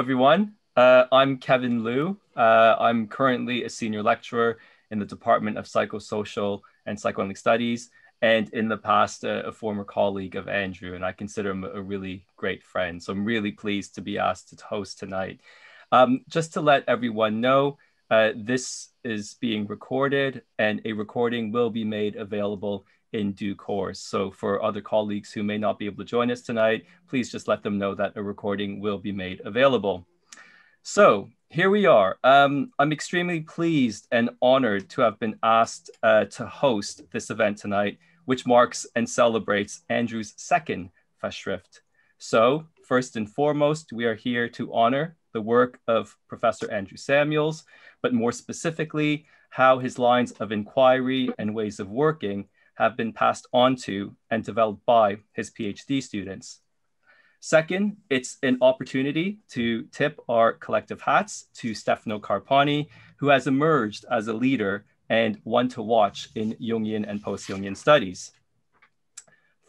everyone. I'm Kevin Liu. I'm currently a senior lecturer in the Department of Psychosocial and Psychoanalytic Studies, and in the past, a former colleague of Andrew, and I consider him a really great friend. So I'm really pleased to be asked to host tonight. Just to let everyone know, this is being recorded, and a recording will be made available in due course. So for other colleagues who may not be able to join us tonight, please just let them know that a recording will be made available. So here we are. I'm extremely pleased and honored to have been asked to host this event tonight, which marks and celebrates Andrew's second festschrift. So first and foremost, we are here to honor the work of Professor Andrew Samuels, but more specifically, how his lines of inquiry and ways of working have been passed on to and developed by his PhD students. Second, it's an opportunity to tip our collective hats to Stefano Carpani, who has emerged as a leader and one to watch in Jungian and post-Jungian studies.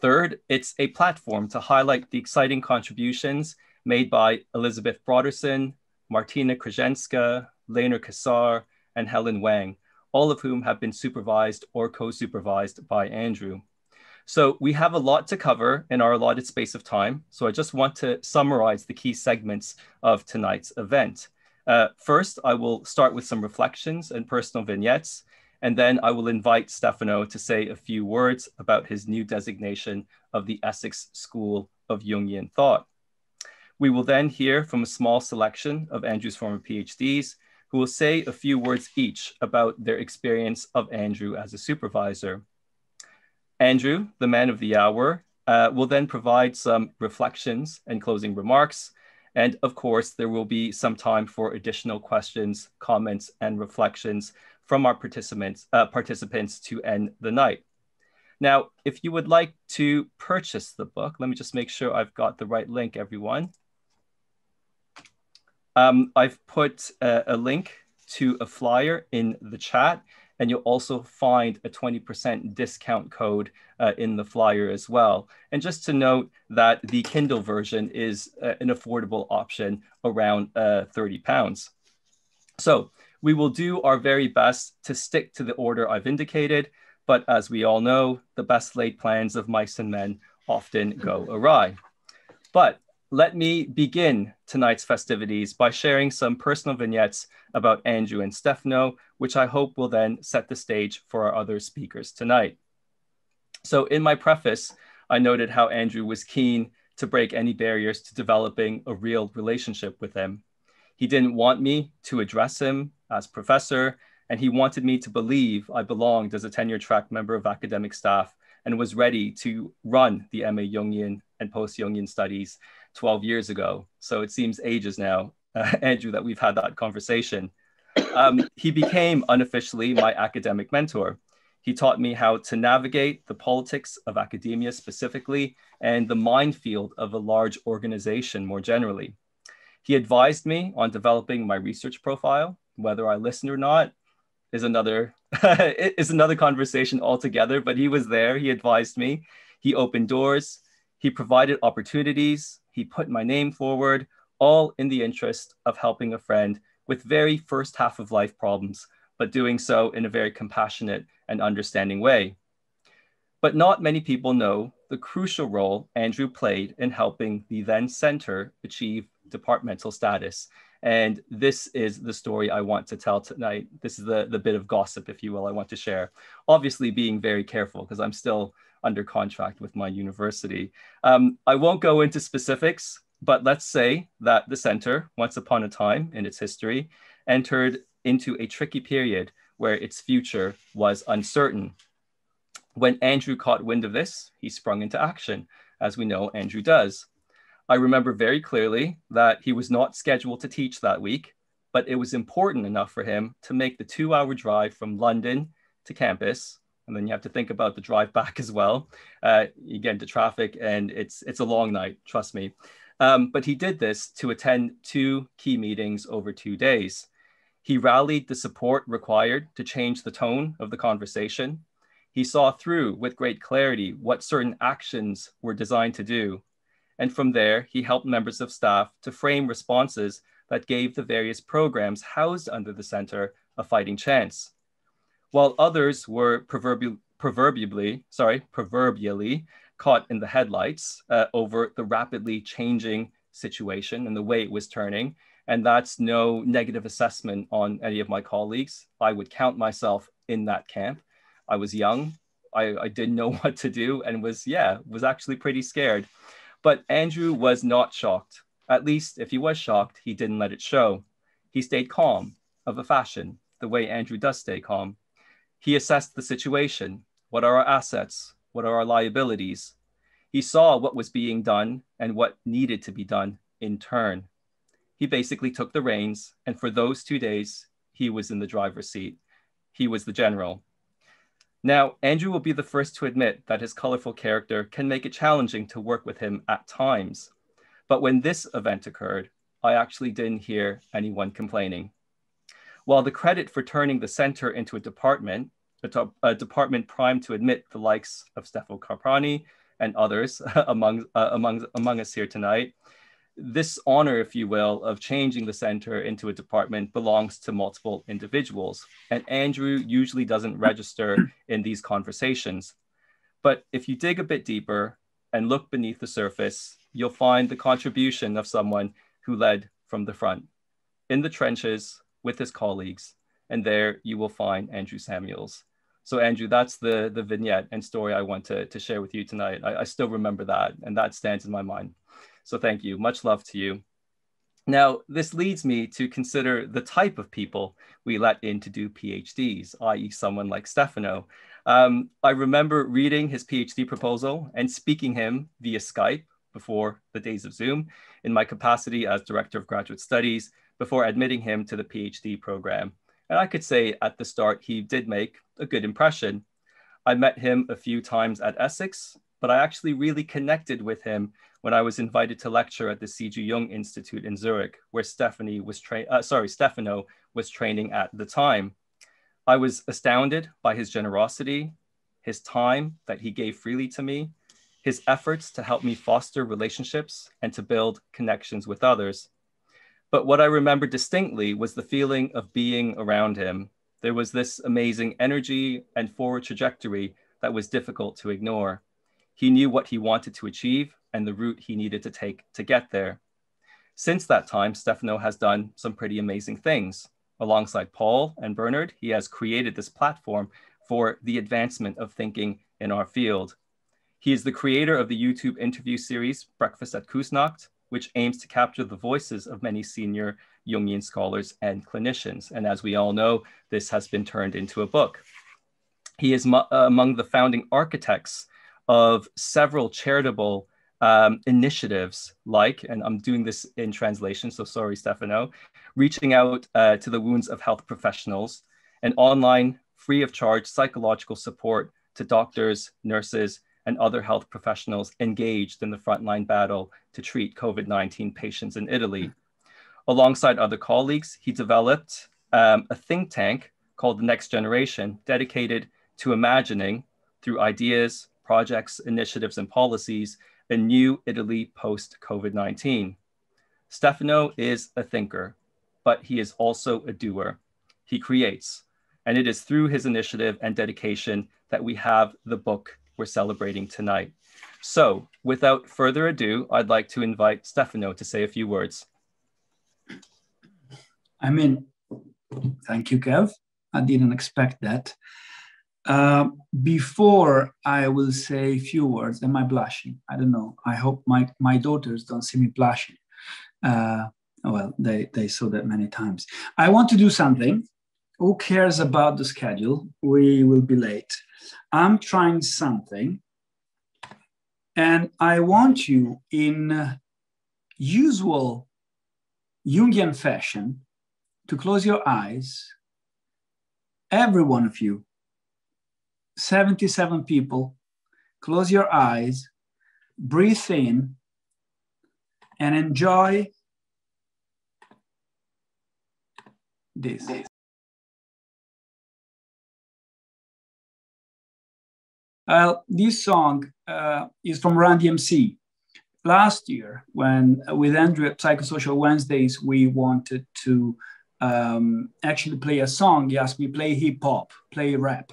Third, it's a platform to highlight the exciting contributions made by Elizabeth Brodersen, Martina Krashenska, Cassar, and Helen Wang, all of whom have been supervised or co-supervised by Andrew. So we have a lot to cover in our allotted space of time. So I just want to summarize the key segments of tonight's event. First, I will start with some reflections and personal vignettes, and then I will invite Stefano to say a few words about his new designation of the Essex School of Jungian Thought. We will then hear from a small selection of Andrew's former PhDs, who will say a few words each about their experience of Andrew as a supervisor. Andrew, the man of the hour, will then provide some reflections and closing remarks. And of course, there will be some time for additional questions, comments, and reflections from our participants to end the night. Now, if you would like to purchase the book, let me just make sure I've got the right link, everyone. I've put a link to a flyer in the chat, and you'll also find a 20% discount code in the flyer as well. And just to note that the Kindle version is an affordable option around £30. So we will do our very best to stick to the order I've indicated, but as we all know, the best laid plans of mice and men often go awry. But let me begin tonight's festivities by sharing some personal vignettes about Andrew and Stefano, which I hope will then set the stage for our other speakers tonight. So in my preface, I noted how Andrew was keen to break any barriers to developing a real relationship with him. He didn't want me to address him as professor, and he wanted me to believe I belonged as a tenure-track member of academic staff and was ready to run the MA Jungian and post-Jungian studies 12 years ago. So it seems ages now, Andrew, that we've had that conversation. He became unofficially my academic mentor. He taught me how to navigate the politics of academia specifically and the minefield of a large organization more generally. He advised me on developing my research profile. Whether I listened or not is another conversation altogether, but he was there, he advised me, he opened doors, he provided opportunities, he put my name forward, all in the interest of helping a friend with very first half of life problems, but doing so in a very compassionate and understanding way. But not many people know the crucial role Andrew played in helping the then center achieve departmental status. And this is the story I want to tell tonight. This is the bit of gossip, if you will, I want to share. Obviously being very careful because I'm still under contract with my university. I won't go into specifics, but let's say that the center, once upon a time in its history, entered into a tricky period where its future was uncertain. When Andrew caught wind of this, he sprung into action, as we know Andrew does. I remember very clearly that he was not scheduled to teach that week, but it was important enough for him to make the 2-hour drive from London to campus. And then you have to think about the drive back as well. You get into traffic and it's a long night, trust me. But he did this to attend 2 key meetings over 2 days. He rallied the support required to change the tone of the conversation. He saw through with great clarity what certain actions were designed to do. And from there, he helped members of staff to frame responses that gave the various programs housed under the center a fighting chance. While others were proverbially caught in the headlights over the rapidly changing situation and the way it was turning. And that's no negative assessment on any of my colleagues. I would count myself in that camp. I was young. I didn't know what to do and was actually pretty scared. But Andrew was not shocked. At least if he was shocked, he didn't let it show. He stayed calm, of a fashion, the way Andrew does stay calm. He assessed the situation. What are our assets? What are our liabilities? He saw what was being done and what needed to be done in turn. He basically took the reins, and for those 2 days, he was in the driver's seat. He was the general. Now, Andrew will be the first to admit that his colorful character can make it challenging to work with him at times. But when this event occurred, I actually didn't hear anyone complaining. While the credit for turning the center into a department primed to admit the likes of Stefano Carpani and others among us here tonight, this honor, if you will, of changing the center into a department belongs to multiple individuals. And Andrew usually doesn't register in these conversations. But if you dig a bit deeper and look beneath the surface, you'll find the contribution of someone who led from the front, in the trenches with his colleagues. And there you will find Andrew Samuels. So Andrew, that's the vignette and story I want to share with you tonight. I still remember that, and that stands in my mind. So thank you, much love to you. Now, this leads me to consider the type of people we let in to do PhDs, i.e. someone like Stefano. I remember reading his PhD proposal and speaking him via Skype before the days of Zoom in my capacity as Director of Graduate Studies before admitting him to the PhD program. And I could say at the start, he did make a good impression. I met him a few times at Essex, but I actually really connected with him when I was invited to lecture at the C.G. Jung Institute in Zurich, where Stefano was training at the time. I was astounded by his generosity, his time that he gave freely to me, his efforts to help me foster relationships and to build connections with others. But what I remember distinctly was the feeling of being around him. There was this amazing energy and forward trajectory that was difficult to ignore. He knew what he wanted to achieve and the route he needed to take to get there. Since that time, Stefano has done some pretty amazing things. Alongside Paul and Bernard, he has created this platform for the advancement of thinking in our field. He is the creator of the YouTube interview series, Breakfast at Kusnacht, which aims to capture the voices of many senior Jungian scholars and clinicians. And as we all know, this has been turned into a book. He is among the founding architects of several charitable initiatives like, and I'm doing this in translation, so sorry, Stefano, reaching out to the wounds of health professionals, and online, free of charge psychological support to doctors, nurses, and other health professionals engaged in the frontline battle to treat COVID-19 patients in Italy. Alongside other colleagues, he developed a think tank called The Next Generation, dedicated to imagining, through ideas, projects, initiatives, and policies, a new Italy post-COVID-19. Stefano is a thinker, but he is also a doer. He creates, and it is through his initiative and dedication that we have the book we're celebrating tonight. So, without further ado, I'd like to invite Stefano to say a few words. Thank you, Kev. I didn't expect that. Before I will say a few words, am I blushing? I don't know. I hope my daughters don't see me blushing. Well, they saw that many times. I want to do something. Who cares about the schedule? We will be late. I'm trying something, and I want you, in usual Jungian fashion, to close your eyes. Every one of you, 77 people, close your eyes, breathe in, and enjoy this. This song is from Run DMC. last year, when with Andrew at Psychosocial Wednesdays, we wanted to actually play a song. He asked me, play hip hop, play rap.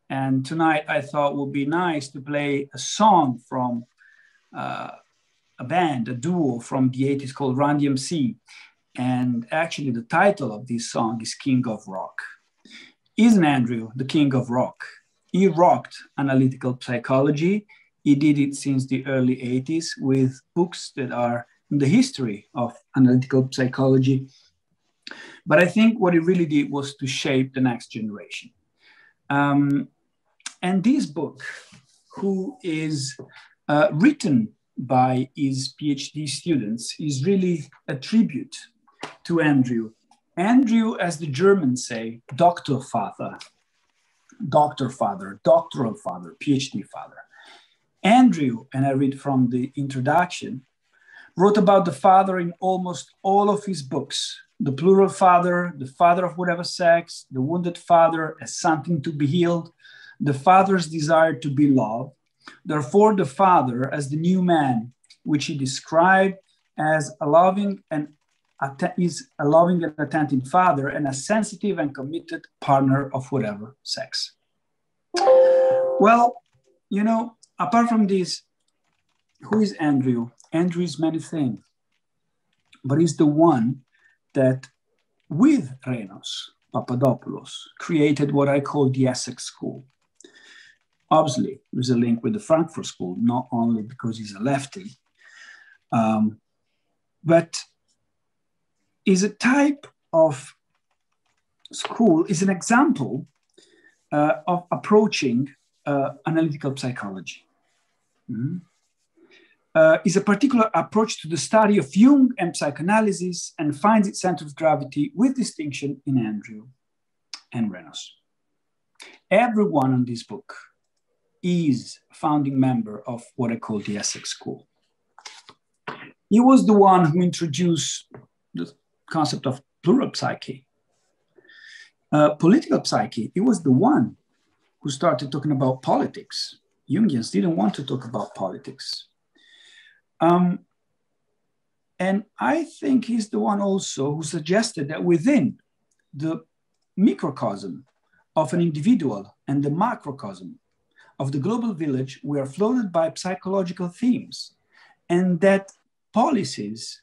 And tonight I thought it would be nice to play a song from a band, a duo from the 80s called Run DMC. And actually the title of this song is King of Rock. Isn't Andrew the king of rock? He rocked analytical psychology. He did it since the early 80s with books that are in the history of analytical psychology. But I think what he really did was to shape the next generation. And this book, who is written by his PhD students, is really a tribute to Andrew. Andrew, as the Germans say, doctor father, doctoral father, PhD father. Andrew, and I read from the introduction, wrote about the father in almost all of his books. The plural father, the father of whatever sex, the wounded father as something to be healed, the father's desire to be loved. Therefore, the father as the new man, which he described as a loving and attentive father and a sensitive and committed partner of whatever sex. Well, you know, apart from this, who is Andrew? Andrew is many things, but he's the one that, with Renos, Papadopoulous, created what I call the Essex School. Obviously, there's a link with the Frankfurt School, not only because he's a lefty, but is a type of school, is an example of approaching analytical psychology. Is a particular approach to the study of Jung and psychoanalysis and finds its center of gravity with distinction in Andrew and Renos. Everyone on this book is a founding member of what I call the Essex School. He was the one who introduced the concept of plural psyche. Political psyche, he was the one who started talking about politics. Jungians didn't want to talk about politics. And I think he's the one also who suggested that within the microcosm of an individual and the macrocosm of the global village, we are floated by psychological themes, and that policies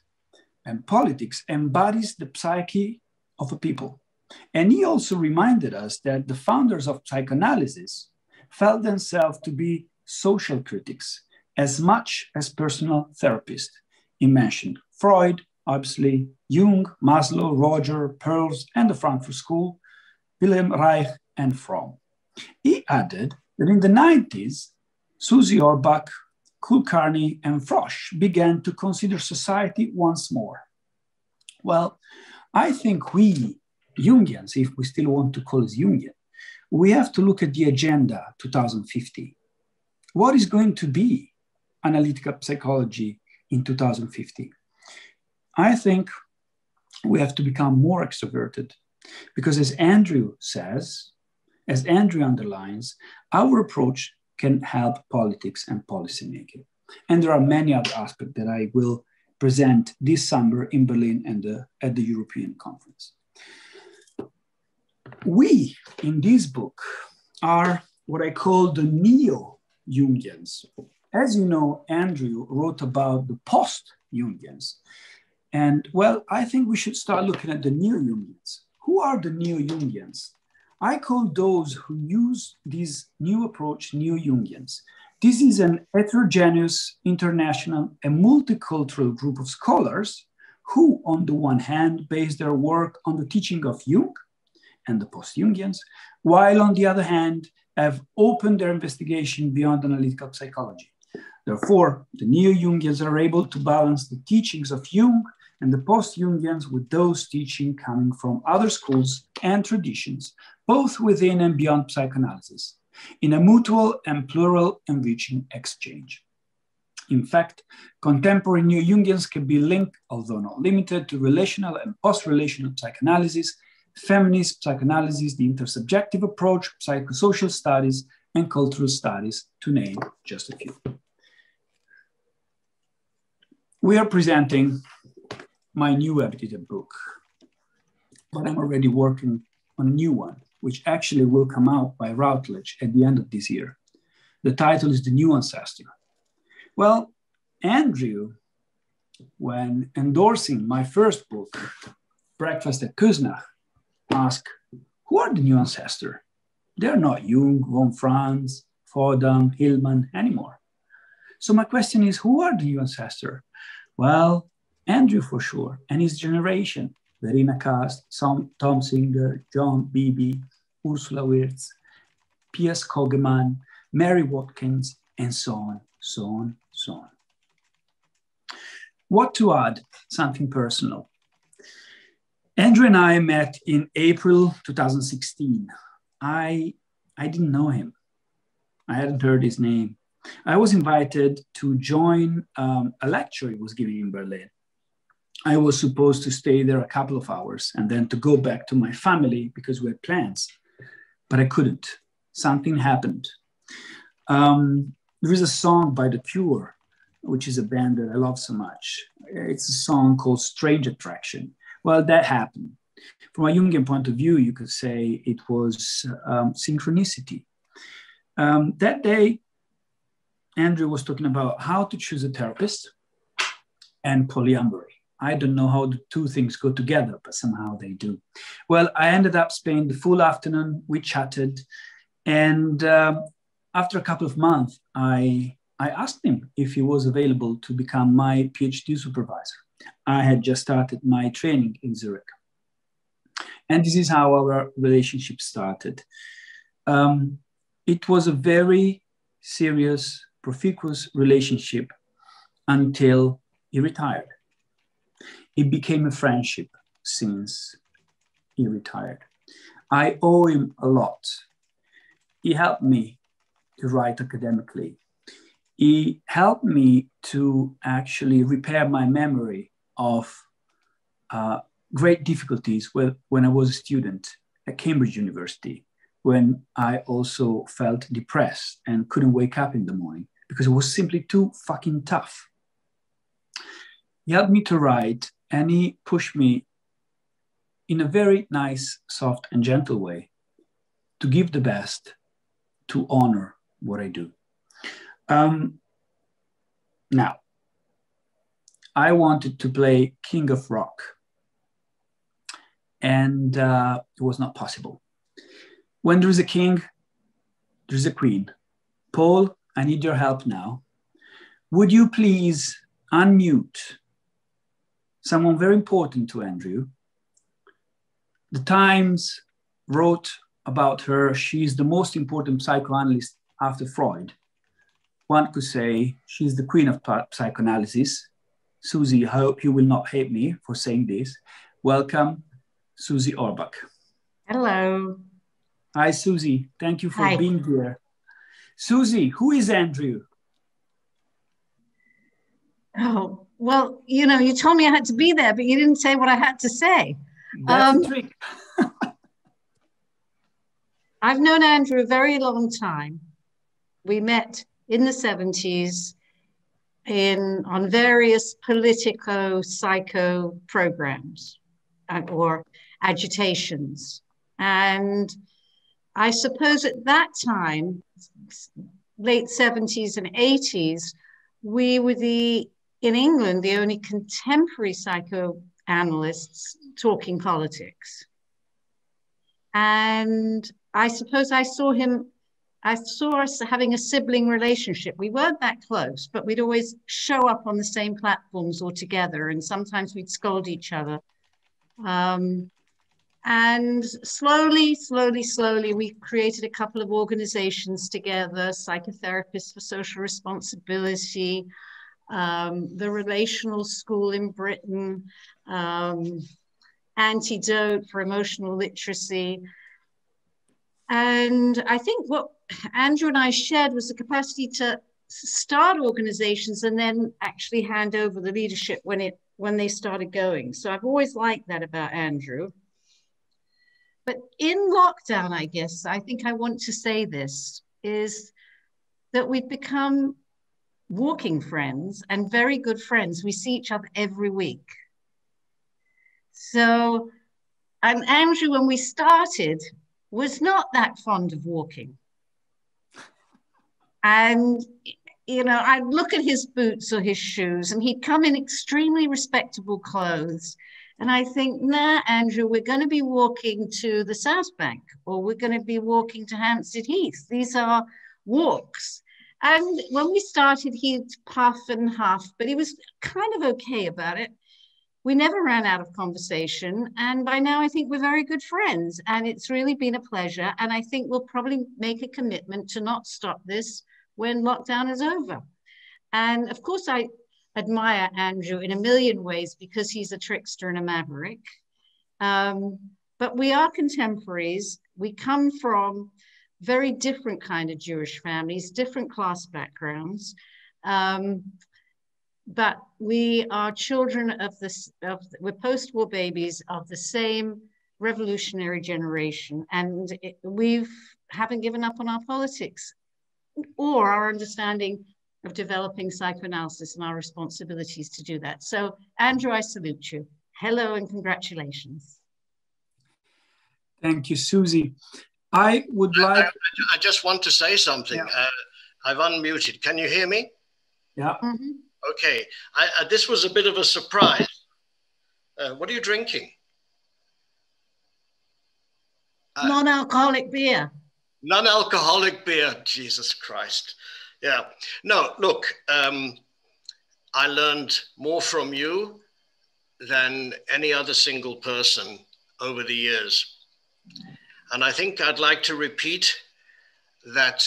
and politics embodies the psyche of a people. And he also reminded us that the founders of psychoanalysis felt themselves to be social critics as much as personal therapists. He mentioned Freud, obviously, Jung, Maslow, Roger, Peirce, and the Frankfurt School, Wilhelm Reich, and Fromm. He added that in the 90s, Susie, Orbach, Kulkarni, and Frosch began to consider society once more. Well, I think we, Jungians, if we still want to call us Jungian, we have to look at the agenda 2050. What is going to be analytical psychology in 2050? I think we have to become more extroverted because, as Andrew says, as Andrew underlines, our approach can help politics and policymaking. And there are many other aspects that I will present this summer in Berlin and at the European Conference. We, in this book, are what I call the Neo-Jungians. As you know, Andrew wrote about the Post-Jungians. And well, I think we should start looking at the Neo-Jungians. Who are the Neo-Jungians? I call those who use this new approach Neo-Jungians. This is an heterogeneous, international, and multicultural group of scholars who, on the one hand, base their work on the teaching of Jung and the Post-Jungians, while on the other hand, have opened their investigation beyond analytical psychology. Therefore, the Neo-Jungians are able to balance the teachings of Jung and the Post-Jungians with those teachings coming from other schools and traditions, both within and beyond psychoanalysis, in a mutual and plural enriching exchange. In fact, contemporary Neo-Jungians can be linked, although not limited, to relational and post-relational psychoanalysis, feminist psychoanalysis, the intersubjective approach, psychosocial studies, and cultural studies, to name just a few. we are presenting my new edited book, but I'm already working on a new one, which actually will come out by Routledge at the end of this year. The title is The New Ancestor. Well, Andrew, when endorsing my first book, Breakfast at Küsnacht, asked, who are the new ancestor? They're not Jung, von Franz, Fordham, Hillman anymore. So my question is, who are the new ancestor? Well, Andrew for sure, and his generation, Verena Kast, Tom Singer, John Beebe, Ursula Wirtz, P.S. Kogeman, Mary Watkins, and so on, so on, so on. What to add? Something personal. Andrew and I met in April 2016. I didn't know him. I hadn't heard his name. I was invited to join a lecture he was giving in Berlin. I was supposed to stay there a couple of hours and then to go back to my family because we had plans, but I couldn't. Something happened. There is a song by The Cure, which is a band that I love so much. It's a song called Strange Attraction. Well, that happened. From a Jungian point of view, you could say it was synchronicity. That day, Andrew was talking about how to choose a therapist and polyamory. I don't know how the two things go together, but somehow they do. Well, I ended up spending the full afternoon, we chatted, and after a couple of months, I asked him if he was available to become my PhD supervisor. I had just started my training in Zurich. And this is how our relationship started. It was a very serious, proficuous relationship until he retired. It became a friendship since he retired. I owe him a lot. He helped me to write academically. He helped me to actually repair my memory of great difficulties when I was a student at Cambridge University, when I also felt depressed and couldn't wake up in the morning because it was simply too fucking tough. He helped me to write, and he pushed me in a very nice, soft, and gentle way to give the best, to honor what I do. Now, I wanted to play King of Rock, and it was not possible. When there is a king, there's a queen. Paul, I need your help now. Would you please unmute someone very important to Andrew? The Times wrote about her. She's the most important psychoanalyst after Freud. One could say she's the queen of psychoanalysis. Susie, I hope you will not hate me for saying this. Welcome, Susie Orbach. Hello. Hi, Susie. Thank you for Hi. being here. Susie, who is Andrew? Oh, well, you know, you told me I had to be there, but you didn't say what I had to say. That's the trick. I've known Andrew a very long time. We met in the 70s on various politico-psycho programs or agitations. And I suppose at that time, late 70s and 80s, we were in England, the only contemporary psychoanalysts talking politics. And I suppose I saw us having a sibling relationship. We weren't that close, but we'd always show up on the same platforms all together, and sometimes we'd scold each other. And slowly, we created a couple of organizations together, Psychotherapists for Social Responsibility, the Relational School in Britain, Antidote for Emotional Literacy. And I think what Andrew and I shared was the capacity to start organizations and then actually hand over the leadership when they started going. So I've always liked that about Andrew. But in lockdown, I guess, I think I want to say this, is that we've become walking friends and very good friends. We see each other every week. So, and Andrew, when we started, was not that fond of walking. And, you know, I'd look at his boots or his shoes, and he'd come in extremely respectable clothes. And I think, nah, Andrew, we're going to be walking to the South Bank, or we're going to be walking to Hampstead Heath. These are walks. And when we started, he'd puff and huff, but he was kind of okay about it. We never ran out of conversation. And by now, I think we're very good friends. And it's really been a pleasure. And I think we'll probably make a commitment to not stop this when lockdown is over. And of course, I admire Andrew in a million ways because he's a trickster and a maverick. But we are contemporaries. We come from very different kind of Jewish families, different class backgrounds. But we are children of this, we're post-war babies of the same revolutionary generation. And we haven't given up on our politics or our understanding of developing psychoanalysis and our responsibilities to do that. So, Andrew, I salute you. Hello and congratulations. Thank you, Susie. I would like... I just want to say something. Yeah. I've unmuted. Can you hear me? Yeah. Mm-hmm. Okay. This was a bit of a surprise. What are you drinking? Non-alcoholic beer. Non-alcoholic beer. Jesus Christ. Yeah. No, look, I learned more from you than any other single person over the years. And I think I'd like to repeat that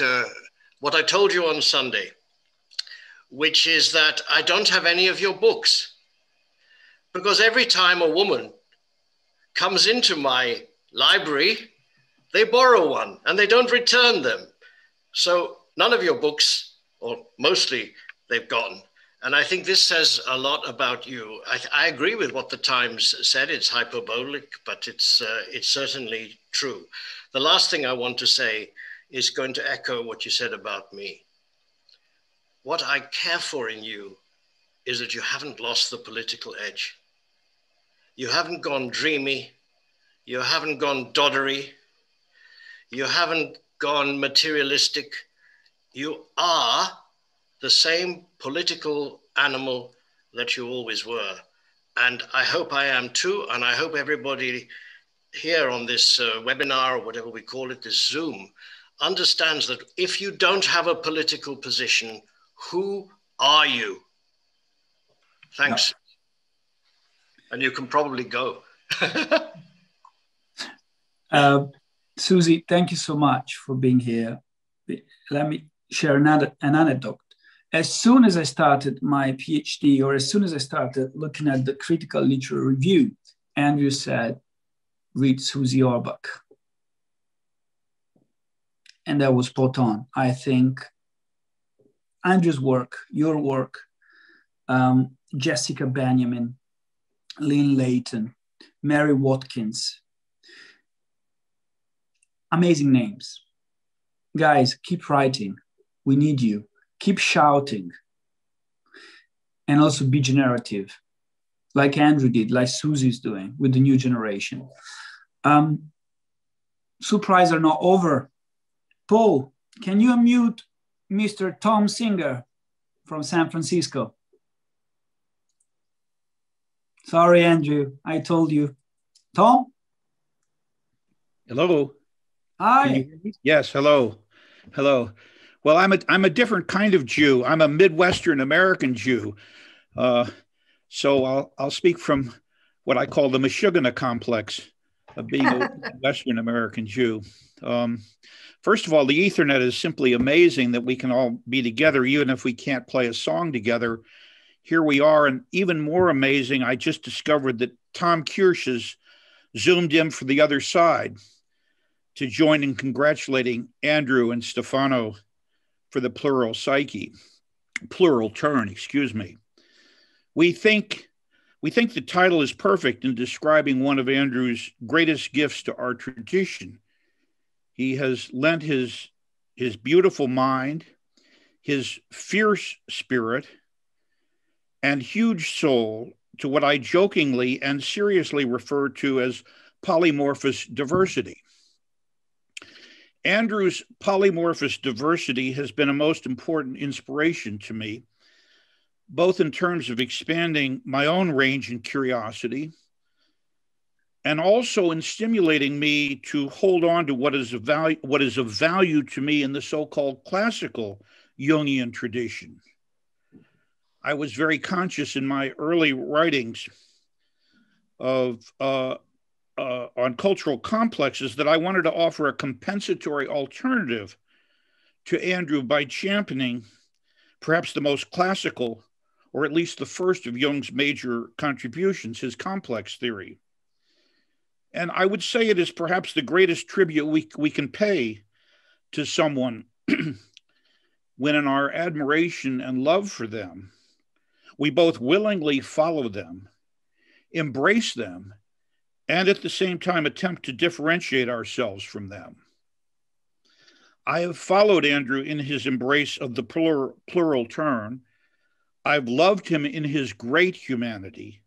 what I told you on Sunday, which is that I don't have any of your books. Because every time a woman comes into my library, they borrow one and they don't return them. So none of your books, or mostly, they've gone. And I think this says a lot about you. I agree with what the Times said. It's hyperbolic, but it's certainly true. The last thing I want to say is going to echo what you said about me. What I care for in you is that you haven't lost the political edge. You haven't gone dreamy. You haven't gone doddery. You haven't gone materialistic. You are the same political animal that you always were. And I hope I am too. And I hope everybody here on this webinar, or whatever we call it, this Zoom, understands that if you don't have a political position, who are you? Thanks. Yeah. And you can probably go. Susie, thank you so much for being here. Let me share an anecdote. As soon as I started my PhD, or as soon as I started looking at the critical literature review, Andrew said, read Susie Orbach. And that was spot on. I think Andrew's work, your work, Jessica Benjamin, Lynn Layton, Mary Watkins, amazing names. Guys, keep writing. We need you. Keep shouting. And also be generative, like Andrew did, like Susie's doing with the new generation. Surprise are not over. Paul, can you unmute Mr. Tom Singer from San Francisco? Sorry, Andrew, I told you. Tom? Hello. Hi. Yes, hello. Hello. Well, I'm a different kind of Jew. I'm a Midwestern American Jew. So I'll speak from what I call the Meshuggah complex of being a Western American Jew. First of all, the Ethernet is simply amazing that we can all be together, even if we can't play a song together. Here we are, and even more amazing, I just discovered that Tom Kirsch has zoomed in for the other side to join in congratulating Andrew and Stefano for the plural turn, excuse me. We think the title is perfect in describing one of Andrew's greatest gifts to our tradition. He has lent his beautiful mind, his fierce spirit, and huge soul to what I jokingly and seriously refer to as polymorphous diversity. Andrew's polymorphous diversity has been a most important inspiration to me, both in terms of expanding my own range and curiosity, and also in stimulating me to hold on to what is of value to me in the so-called classical Jungian tradition. I was very conscious in my early writings of on cultural complexes that I wanted to offer a compensatory alternative to Andrew by championing perhaps the most classical, or at least the first of Jung's major contributions, his complex theory. And I would say it is perhaps the greatest tribute we can pay to someone when in our admiration and love for them, we both willingly follow them, embrace them, and at the same time attempt to differentiate ourselves from them. I have followed Andrew in his embrace of the plural turn. I've loved him in his great humanity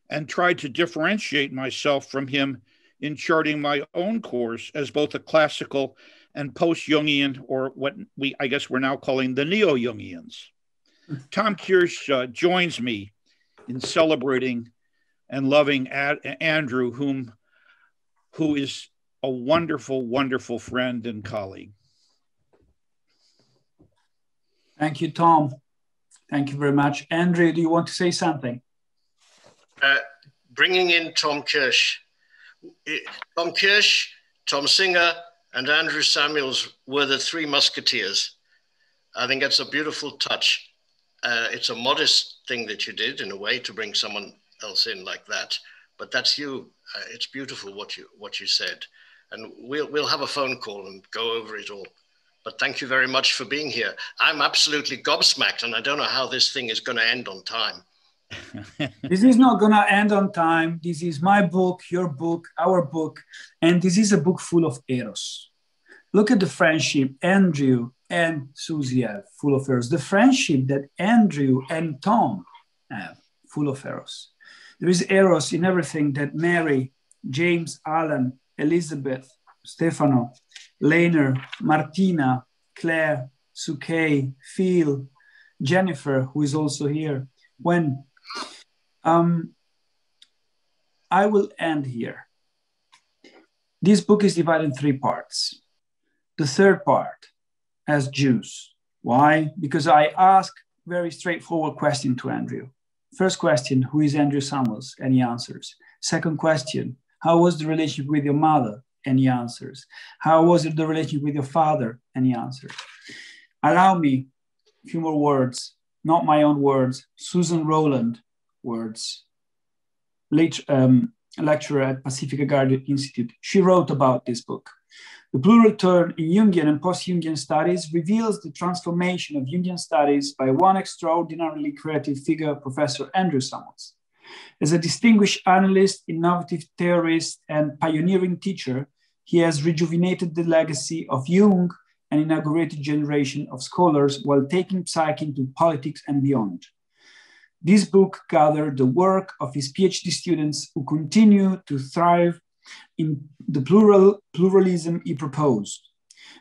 and tried to differentiate myself from him in charting my own course as both a classical and post-Jungian, or what I guess we're now calling the Neo-Jungians. Tom Kirsch joins me in celebrating and loving Andrew, who is a wonderful, wonderful friend and colleague. Thank you, Tom. Thank you very much. Andrew, do you want to say something? Bringing in Tom Kirsch. Tom Kirsch, Tom Singer, and Andrew Samuels were the three musketeers. I think that's a beautiful touch. It's a modest thing that you did in a way to bring someone else in like that, but that's you. It's beautiful what you said, and we'll have a phone call and go over it all. But thank you very much for being here. I'm absolutely gobsmacked, and I don't know how this thing is going to end on time. This is not going to end on time. This is my book, your book, our book, and this is a book full of eros. Look at the friendship Andrew and Susie have, full of eros. The friendship that Andrew and Tom have, full of eros. There is eros in everything that Mary, James, Alan, Elizabeth, Stefano, Lehner, Martina, Claire, Sukey, Phil, Jennifer, who is also here. When I will end here. This book is divided in 3 parts. The third part has Jews. Why? Because I ask very straightforward question to Andrew. First question, who is Andrew Samuels? And he answers. Second question, how was the relationship with your mother? And he answers. How was the relationship with your father? And he answers. Allow me a few more words, not my own words, Susan Rowland words, lecturer at Pacifica Garden Institute. She wrote about this book. The plural turn in Jungian and post-Jungian studies reveals the transformation of Jungian studies by one extraordinarily creative figure, Professor Andrew Samuels. As a distinguished analyst, innovative theorist, and pioneering teacher, he has rejuvenated the legacy of Jung and inaugurated a generation of scholars while taking psyche into politics and beyond. This book gathered the work of his PhD students who continue to thrive in the pluralism he proposed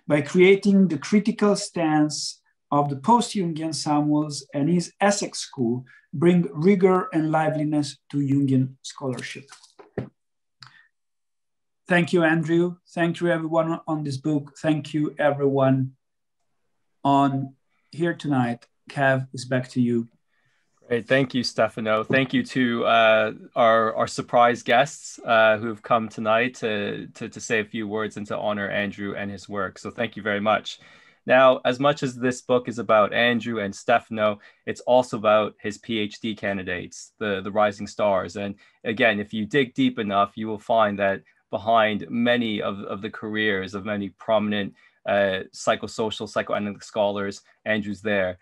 by creating the critical stance of the post-Jungian Samuels and his Essex School bring rigor and liveliness to Jungian scholarship. Thank you, Andrew. Thank you, everyone on this book. Thank you, everyone on here tonight. Kev, is back to you. Great. Thank you, Stefano. Thank you to our surprise guests who have come tonight to say a few words and to honor Andrew and his work. So thank you very much. Now, as much as this book is about Andrew and Stefano, it's also about his PhD candidates, the rising stars. And again, if you dig deep enough, you will find that behind many of the careers of many prominent psychosocial, psychoanalytic scholars, Andrew's there.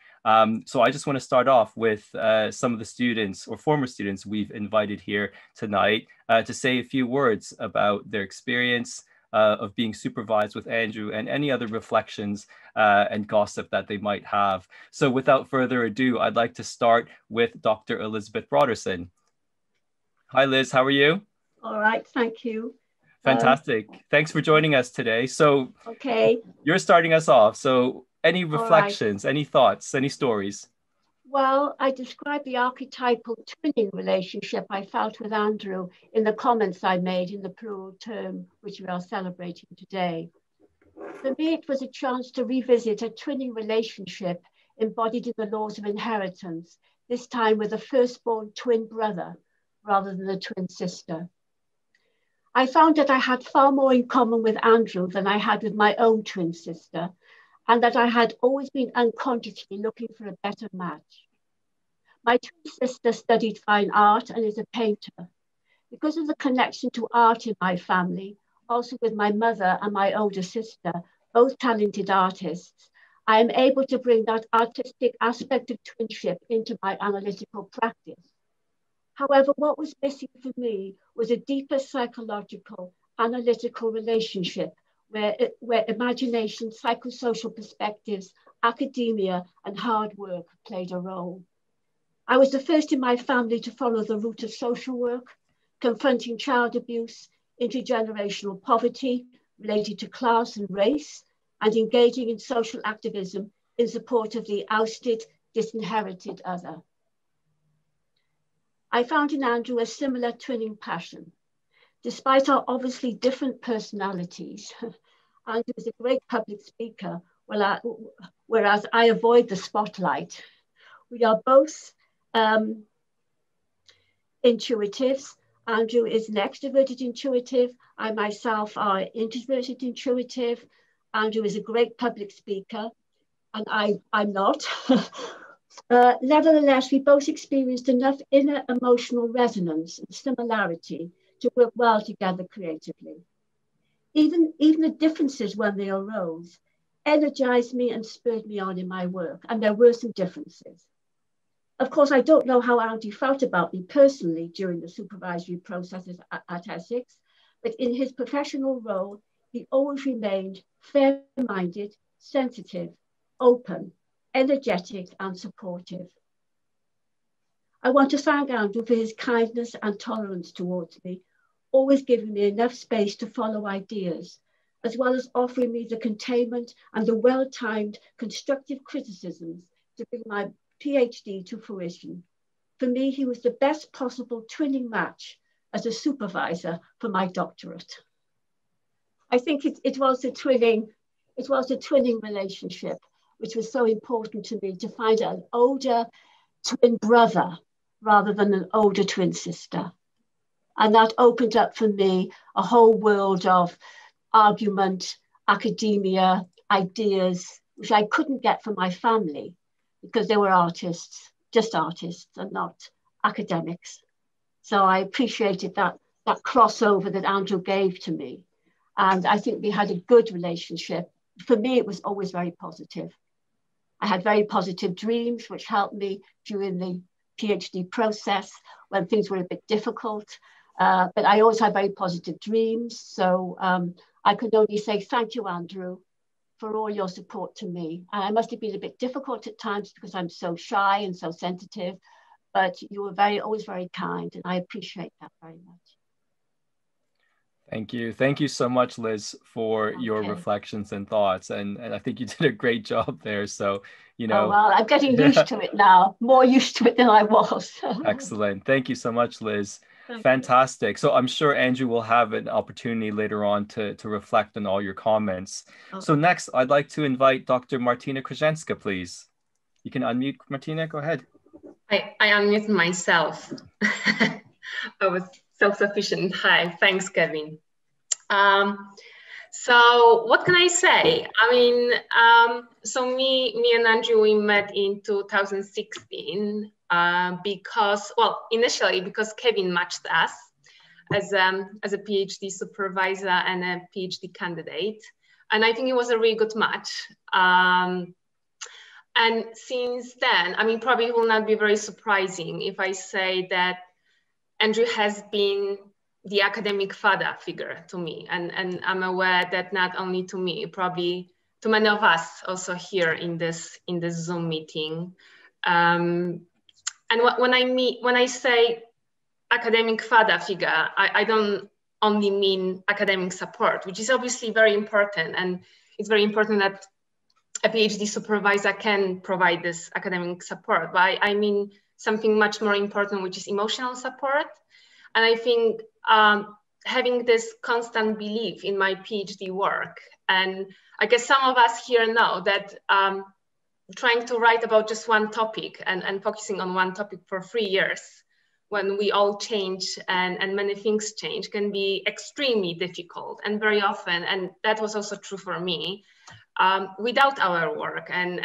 So I just want to start off with some of the students or former students we've invited here tonight to say a few words about their experience of being supervised with Andrew and any other reflections and gossip that they might have. So without further ado, I'd like to start with Dr. Elizabeth Brodersen. Hi, Liz, how are you? All right, thank you. Fantastic. Thanks for joining us today. So okay, you're starting us off. So any reflections, any thoughts, any stories? Well, I described the archetypal twinning relationship I felt with Andrew in the comments I made in the plural term, which we are celebrating today. For me, it was a chance to revisit a twinning relationship embodied in the laws of inheritance, this time with a firstborn twin brother rather than a twin sister. I found that I had far more in common with Andrew than I had with my own twin sister, and that I had always been unconsciously looking for a better match. My twin sister studied fine art and is a painter. Because of the connection to art in my family, also with my mother and my older sister, both talented artists, I am able to bring that artistic aspect of twinship into my analytical practice. However, what was missing for me was a deeper psychological, analytical relationship where imagination, psychosocial perspectives, academia, and hard work played a role. I was the first in my family to follow the route of social work, confronting child abuse, intergenerational poverty related to class and race, and engaging in social activism in support of the ousted, disinherited other. I found in Andrew a similar twinning passion. Despite our obviously different personalities, Andrew is a great public speaker, whereas I avoid the spotlight. We are both intuitives. Andrew is an extroverted intuitive. I myself are introverted intuitive. Andrew is a great public speaker, and I'm not. Nevertheless, we both experienced enough inner emotional resonance and similarity to work well together creatively. Even the differences when they arose energized me and spurred me on in my work, and there were some differences. Of course, I don't know how Andrew felt about me personally during the supervisory processes at Essex, but in his professional role, he always remained fair-minded, sensitive, open, energetic, and supportive. I want to thank Andrew for his kindness and tolerance towards me, always giving me enough space to follow ideas, as well as offering me the containment and the well-timed constructive criticisms to bring my PhD to fruition. For me, he was the best possible twinning match as a supervisor for my doctorate. I think it was a twinning relationship, which was so important to me, to find an older twin brother rather than an older twin sister. And that opened up for me a whole world of argument, academia, ideas, which I couldn't get from my family because they were artists, just artists and not academics. So I appreciated that crossover that Andrew gave to me. And I think we had a good relationship. For me, it was always very positive. I had very positive dreams, which helped me during the PhD process when things were a bit difficult. But I always had very positive dreams. So I could only say thank you, Andrew, for all your support to me. And I must have been a bit difficult at times because I'm so shy and so sensitive, but you were always very kind, and I appreciate that very much. Thank you. Thank you so much, Liz, for your reflections and thoughts. And I think you did a great job there. So, you know. Oh, well, I'm getting used to it now, more used to it than I was. Excellent. Thank you so much, Liz. Thank Fantastic. You. So I'm sure Andrew will have an opportunity later on to reflect on all your comments. Okay. So next, I'd like to invite Dr. Martina Krashenska, please. You can unmute, Martina. Go ahead. I unmute myself. I was self-sufficient. Hi, thanks, Kevin. So what can I say? I mean, so me and Andrew, we met in 2016 because, well, initially because Kevin matched us as a PhD supervisor and a PhD candidate. And I think it was a really good match. And since then, I mean, probably it will not be very surprising if I say that Andrew has been the academic father figure to me. And I'm aware that not only to me, probably to many of us also here in this Zoom meeting. And when I say academic father figure, I don't only mean academic support, which is obviously very important. And it's very important that a PhD supervisor can provide this academic support, but I mean something much more important, which is emotional support. And I think having this constant belief in my PhD work, and I guess some of us here know that trying to write about just one topic and focusing on one topic for 3 years, when we all change and many things change, can be extremely difficult. And very often, and that was also true for me, without our work and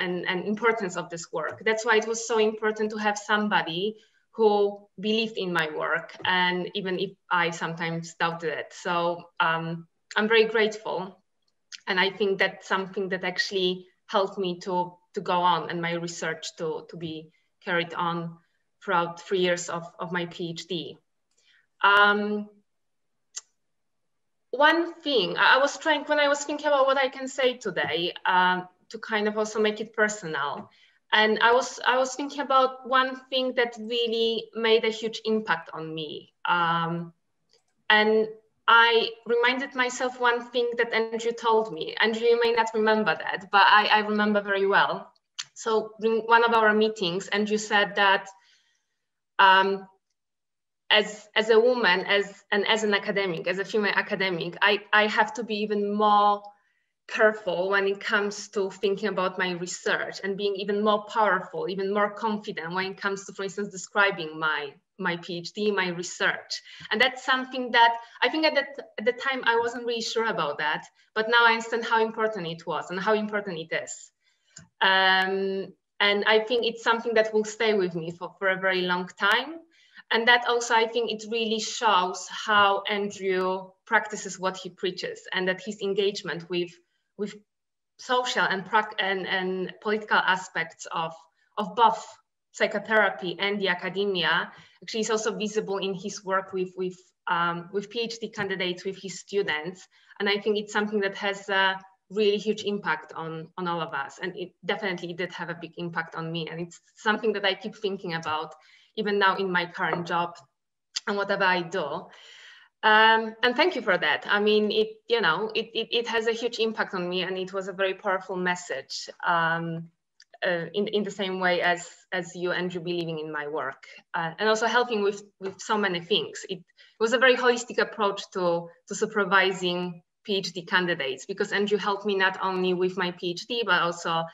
importance of this work. That's why it was so important to have somebody who believed in my work, and even if I sometimes doubted it. So I'm very grateful. And I think that's something that actually helped me to go on and my research to be carried on throughout 3 years of my PhD. One thing I was trying, when I was thinking about what I can say today, to kind of also make it personal. And I was thinking about one thing that really made a huge impact on me. And I reminded myself one thing that Andrew told me. Andrew, you may not remember that, but I remember very well. So in one of our meetings, Andrew said that as a woman, as an academic, as a female academic, I have to be even more careful when it comes to thinking about my research and being even more powerful, even more confident when it comes to, for instance, describing my PhD, my research. And that's something that I think at the time I wasn't really sure about that, but now I understand how important it was and how important it is. And I think it's something that will stay with me for a very long time. And that also, I think it really shows how Andrew practices what he preaches, and that his engagement with social and political aspects of both psychotherapy and the academia actually is also visible in his work with PhD candidates, with his students. And I think it's something that has a really huge impact on all of us. And it definitely did have a big impact on me. And it's something that I keep thinking about even now in my current job and whatever I do. And thank you for that. I mean, it has a huge impact on me, and it was a very powerful message in the same way as you, Andrew, believing in my work, and also helping with so many things. It was a very holistic approach to supervising PhD candidates, because Andrew helped me not only with my PhD, but also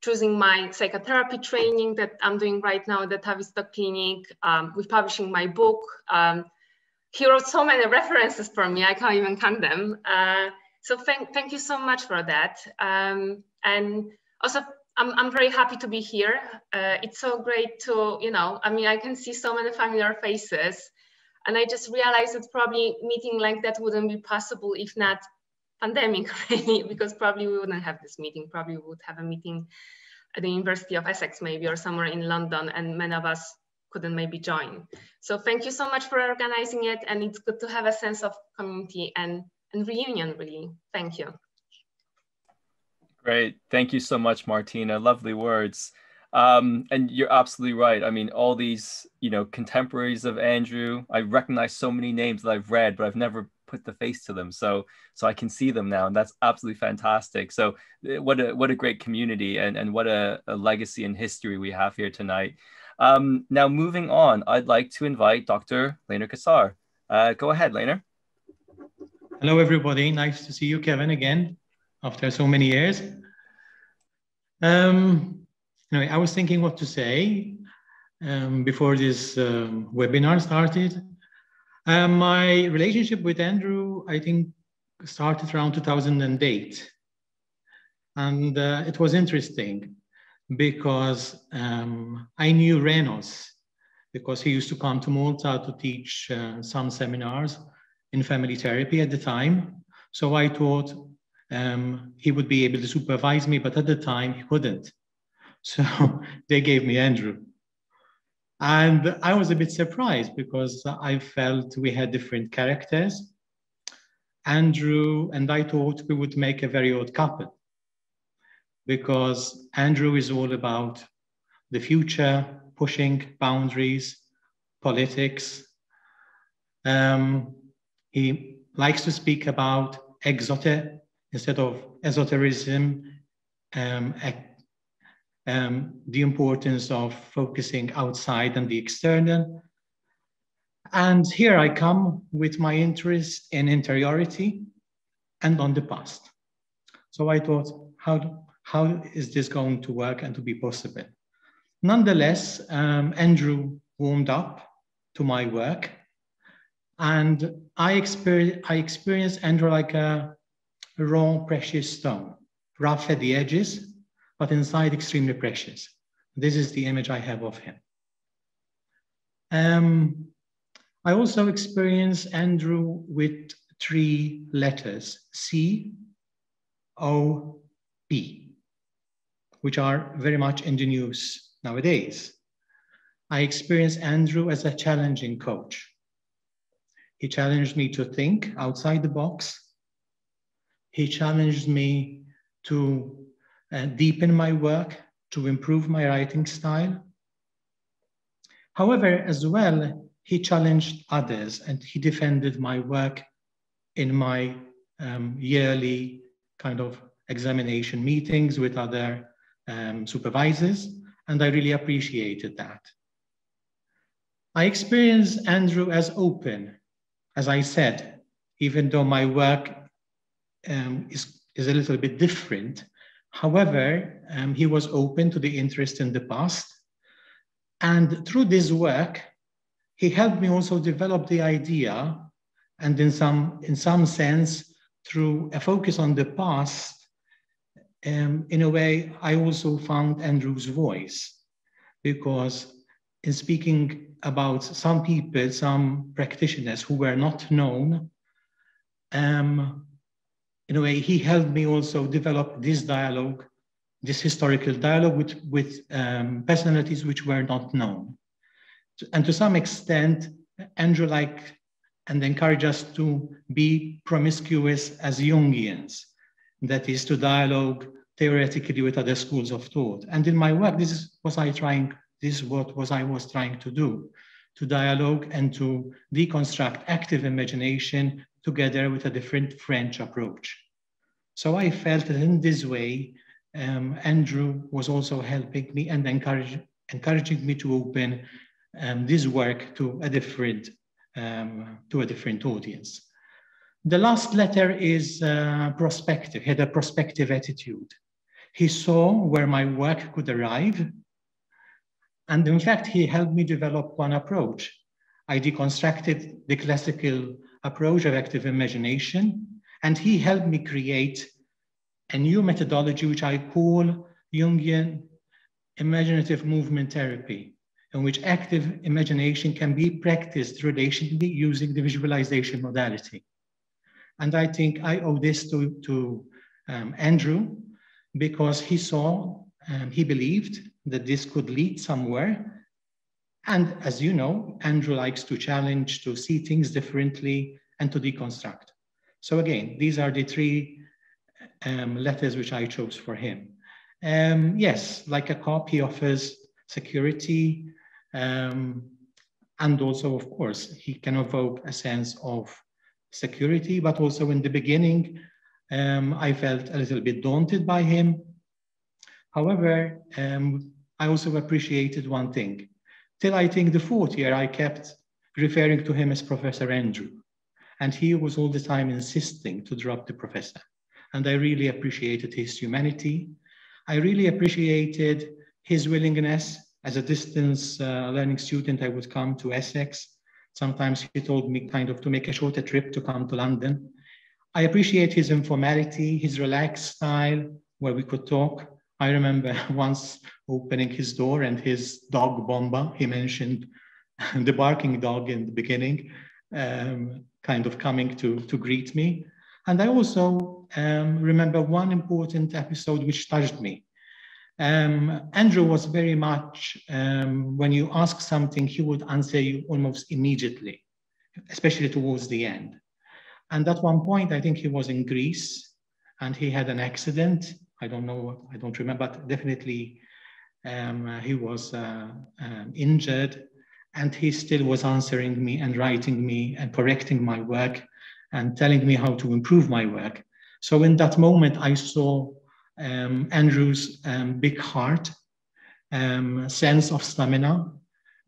choosing my psychotherapy training that I'm doing right now at the Tavistock Clinic, with publishing my book. He wrote so many references for me, I can't even count them. So thank you so much for that. And also, I'm very happy to be here. It's so great to, I mean, I can see so many familiar faces, and I just realized that probably meeting like that wouldn't be possible if not pandemic, really, because probably we wouldn't have this meeting. Probably we would have a meeting at the University of Essex, maybe, or somewhere in London, and many of us couldn't maybe join. So thank you so much for organizing it, and it's good to have a sense of community and reunion, really. Thank you. Great, thank you so much, Martina. Lovely words. And you're absolutely right. I mean, all these, contemporaries of Andrew, I recognize so many names that I've read, but I've never put the face to them. So I can see them now, and that's absolutely fantastic. So what a great community, and what a legacy and history we have here tonight. Now moving on, I'd like to invite Dr. Lena Cassar. Go ahead, Lena. Hello, everybody. Nice to see you, Kevin, again, after so many years. Anyway, I was thinking what to say before this webinar started. My relationship with Andrew, I think, started around 2008. And it was interesting because I knew Renos, because he used to come to Malta to teach some seminars in family therapy at the time. So I thought he would be able to supervise me, but at the time he couldn't. So they gave me Andrew. And I was a bit surprised because I felt we had different characters. Andrew and I thought we would make a very odd couple, because Andrew is all about the future, pushing boundaries, politics. He likes to speak about instead of esotericism, the importance of focusing outside and the external. And here I come with my interest in interiority and on the past. So I thought, how is this going to work and to be possible? Nonetheless, Andrew warmed up to my work, and I experienced Andrew like a raw, precious stone, rough at the edges, but inside extremely precious. This is the image I have of him. I also experienced Andrew with 3 letters, C, O, P, which are very much in the news nowadays. I experienced Andrew as a challenging coach. He challenged me to think outside the box. He challenged me to deepen my work, to improve my writing style. However, as well, he challenged others and he defended my work in my yearly kind of examination meetings with other supervisors, and I really appreciated that. I experienced Andrew as open, as I said, even though my work is a little bit different. However, he was open to the interest in the past. And through this work, he helped me also develop the idea, and in some sense, through a focus on the past, in a way, I also found Andrew's voice, because in speaking about some people, some practitioners who were not known, in a way, he helped me also develop this dialogue, this historical dialogue with personalities which were not known. And to some extent, Andrew liked and encouraged us to be promiscuous as Jungians, that is, to dialogue theoretically with other schools of thought. And in my work, this is what I was trying to do, to dialogue and to deconstruct active imagination together with a different French approach. So I felt that in this way, Andrew was also helping me and encouraging me to open this work to a different audience. The last letter is prospective. He had a prospective attitude. He saw where my work could arrive. And in fact, he helped me develop one approach. I deconstructed the classical approach of active imagination, and he helped me create a new methodology, which I call Jungian imaginative movement therapy, in which active imagination can be practiced relationally using the visualization modality. And I think I owe this to Andrew, because he saw, he believed that this could lead somewhere. And as you know, Andrew likes to challenge, to see things differently, and to deconstruct. So again, these are the 3 letters which I chose for him. Yes, like a cop, he offers security, and also, of course, he can evoke a sense of security, but also in the beginning, I felt a little bit daunted by him. However, I also appreciated one thing. Till I think the 4th year, I kept referring to him as Professor Andrew, and he was all the time insisting to drop the professor. And I really appreciated his humanity. I really appreciated his willingness. As a distance learning student, I would come to Essex. Sometimes he told me kind of to make a shorter trip to come to London. I appreciate his informality, his relaxed style, where we could talk. I remember once opening his door and his dog, Bomba, he mentioned the barking dog in the beginning, kind of coming to greet me. And I also remember one important episode which touched me. Andrew was very much, when you ask something, he would answer you almost immediately, especially towards the end. And at one point, I think he was in Greece and he had an accident. I don't know, I don't remember, but definitely he was injured, and he still was answering me and writing me and correcting my work and telling me how to improve my work. So in that moment, I saw Andrew's big heart, sense of stamina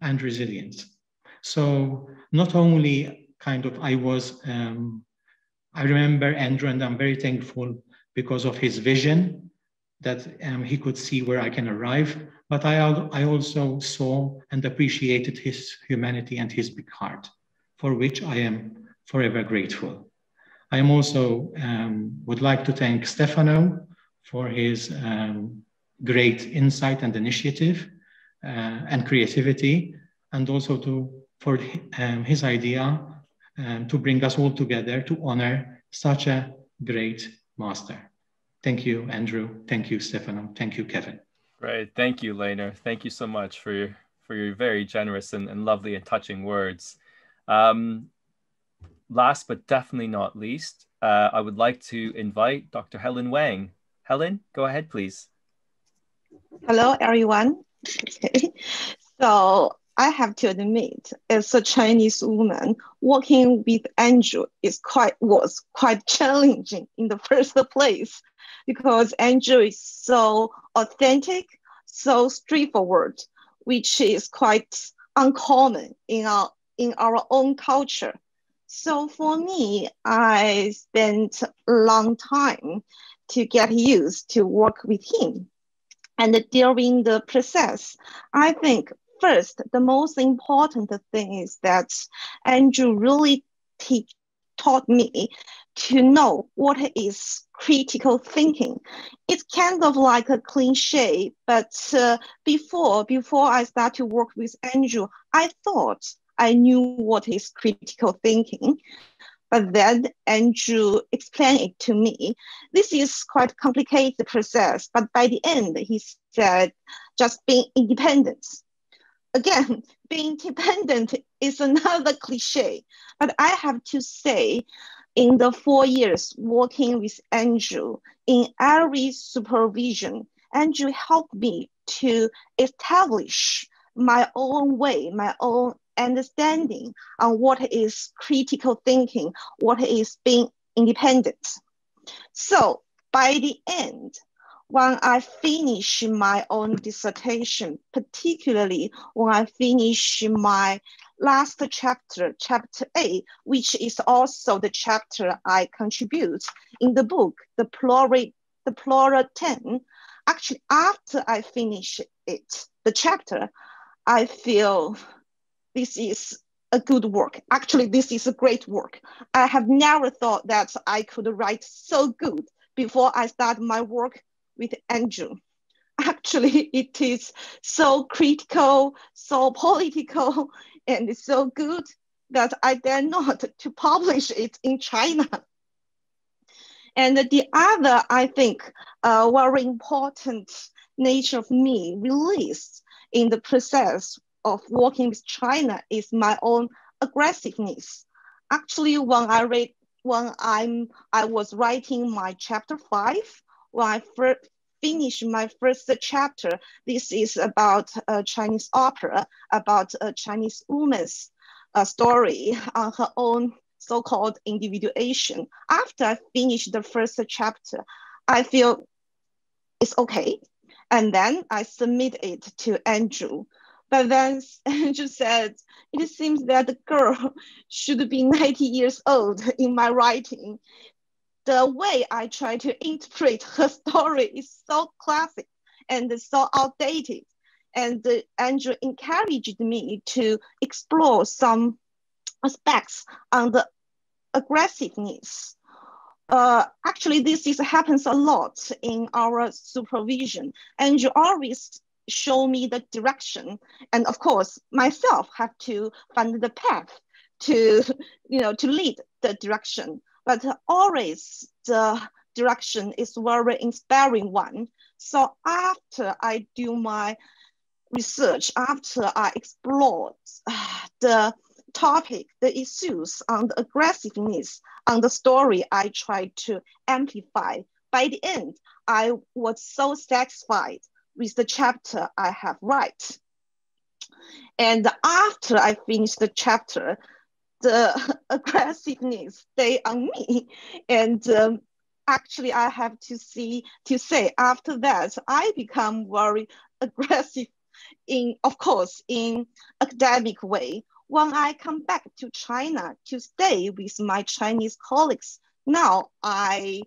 and resilience. So not only kind of I remember Andrew, and I'm very thankful because of his vision that he could see where I can arrive, but I also saw and appreciated his humanity and his big heart, for which I am forever grateful. I am also would like to thank Stefano for his great insight and initiative and creativity, and also for his idea to bring us all together to honor such a great master. Thank you, Andrew. Thank you, Stefano. Thank you, Kevin. Right. Thank you, Lena. Thank you so much for your very generous and lovely and touching words. Last but definitely not least, I would like to invite Dr. Helen Wang. Helen, go ahead, please. Hello, everyone. Okay. So I have to admit, as a Chinese woman, working with Andrew was quite challenging in the first place, because Andrew is so authentic, so straightforward, which is quite uncommon in our own culture. So for me, I spent a long time to get used to work with him. And during the process, I think first, the most important thing is that Andrew really taught me to know what is critical thinking. It's kind of like a cliche, but before I start to work with Andrew, I thought I knew what is critical thinking. But then Andrew explained it to me. This is quite a complicated process, but by the end, he said, just being independent. Again, being independent is another cliche, but I have to say, in the 4 years working with Andrew, in every supervision, Andrew helped me to establish my own way, my own understanding on what is critical thinking, what is being independent. So by the end, when I finish my own dissertation, particularly when I finish my last chapter, chapter 8, which is also the chapter I contribute in the book, the plural 10, actually after I finish it, the chapter, I feel this is a good work. Actually, this is a great work. I have never thought that I could write so good before I start my work with Andrew. Actually, it is so critical, so political, and so good that I dare not to publish it in China. And the other, I think, very important nature of me released in the process of working with China is my own aggressiveness. Actually, when I was writing my chapter 5, when I finished my first chapter, this is about a Chinese opera, about a Chinese woman's story on her own so-called individuation. After I finished the first chapter, I feel it's okay. And then I submit it to Andrew. But then Andrew said, it seems that the girl should be 90 years old in my writing. The way I try to interpret her story is so classic and so outdated. And Andrew encouraged me to explore some aspects on the aggressiveness. Actually, this happens a lot in our supervision. Andrew always show me the direction, and of course myself have to find the path to lead the direction, but always the direction is very inspiring one. So after I do my research, after I explored the topic, the issues on the aggressiveness on the story I tried to amplify, by the end, I was so satisfied with the chapter I have write. And after I finished the chapter, the aggressiveness stay on me. And actually, I have to say after that, I become very aggressive of course, in academic way. When I come back to China to stay with my Chinese colleagues, now I'm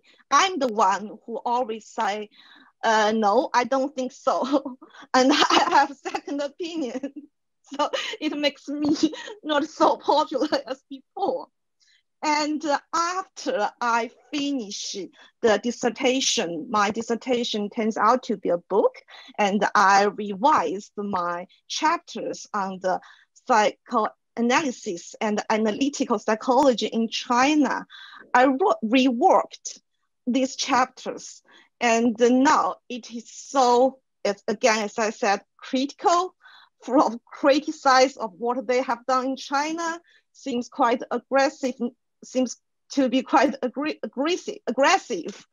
the one who always say, no, I don't think so. And I have a second opinion. So it makes me not so popular as before. And after I finish the dissertation, my dissertation turns out to be a book, and I revised my chapters on the psychoanalysis and analytical psychology in China. I reworked these chapters, and now it is so, again, as I said, critical, from criticize of what they have done in China, seems quite aggressive, seems to be quite aggressive.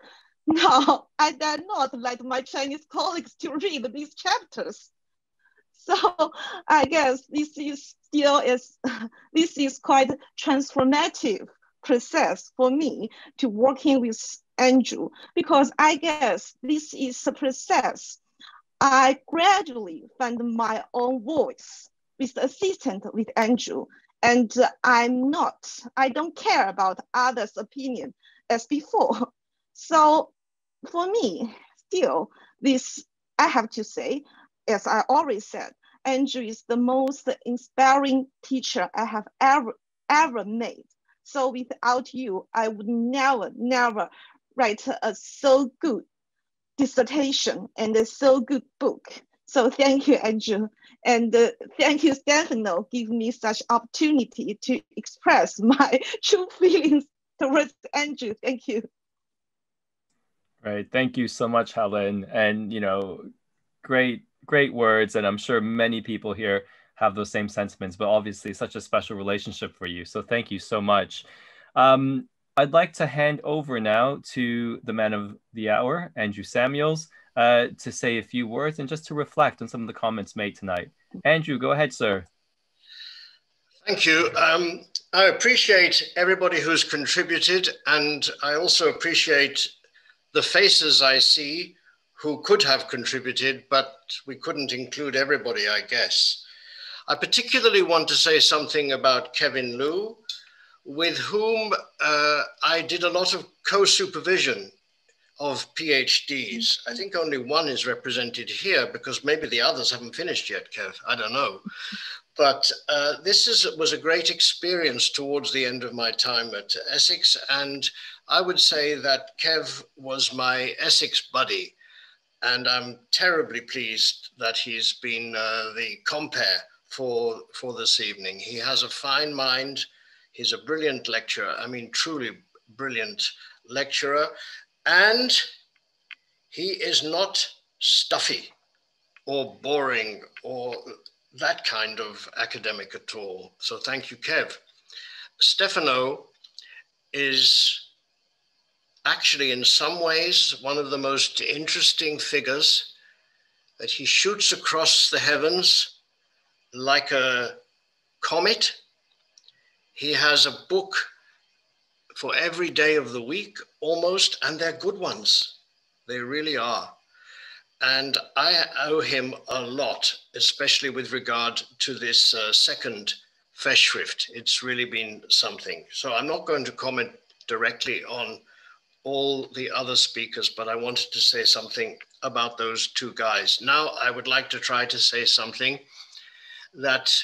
Now, I dare not let my Chinese colleagues to read these chapters. So I guess this is quite transformative process for me to working with Andrew, because I guess this is a process I gradually found my own voice with the assistance with Andrew. And I don't care about others' opinion as before. So for me, still, I have to say, as I already said, Andrew is the most inspiring teacher I have ever made. So without you, I would never write a so good dissertation and a so good book. So thank you, Andrew. And thank you, Stefano, giving me such opportunity to express my true feelings towards Andrew. Thank you. Right. Thank you so much, Helen. And, great words. And I'm sure many people here have those same sentiments, but obviously such a special relationship for you. So thank you so much. I'd like to hand over now to the man of the hour, Andrew Samuels, to say a few words and just to reflect on some of the comments made tonight. Andrew, go ahead, sir. Thank you. I appreciate everybody who's contributed, and I also appreciate the faces I see who could have contributed, but we couldn't include everybody, I guess. I particularly want to say something about Kevin Liu, with whom I did a lot of co-supervision of PhDs. I think only one is represented here because maybe the others haven't finished yet, Kev, I don't know. But this was a great experience towards the end of my time at Essex. And I would say that Kev was my Essex buddy. And I'm terribly pleased that he's been the compere for this evening. He has a fine mind. He's a brilliant lecturer. I mean, truly brilliant lecturer. And he is not stuffy or boring or that kind of academic at all. So thank you, Kev. Stefano is actually in some ways one of the most interesting figures, that he shoots across the heavens like a comet. He has a book for every day of the week almost, and they're good ones. They really are. And I owe him a lot, especially with regard to this second festschrift. It's really been something. So I'm not going to comment directly on all the other speakers, but I wanted to say something about those two guys. Now I would like to try to say something that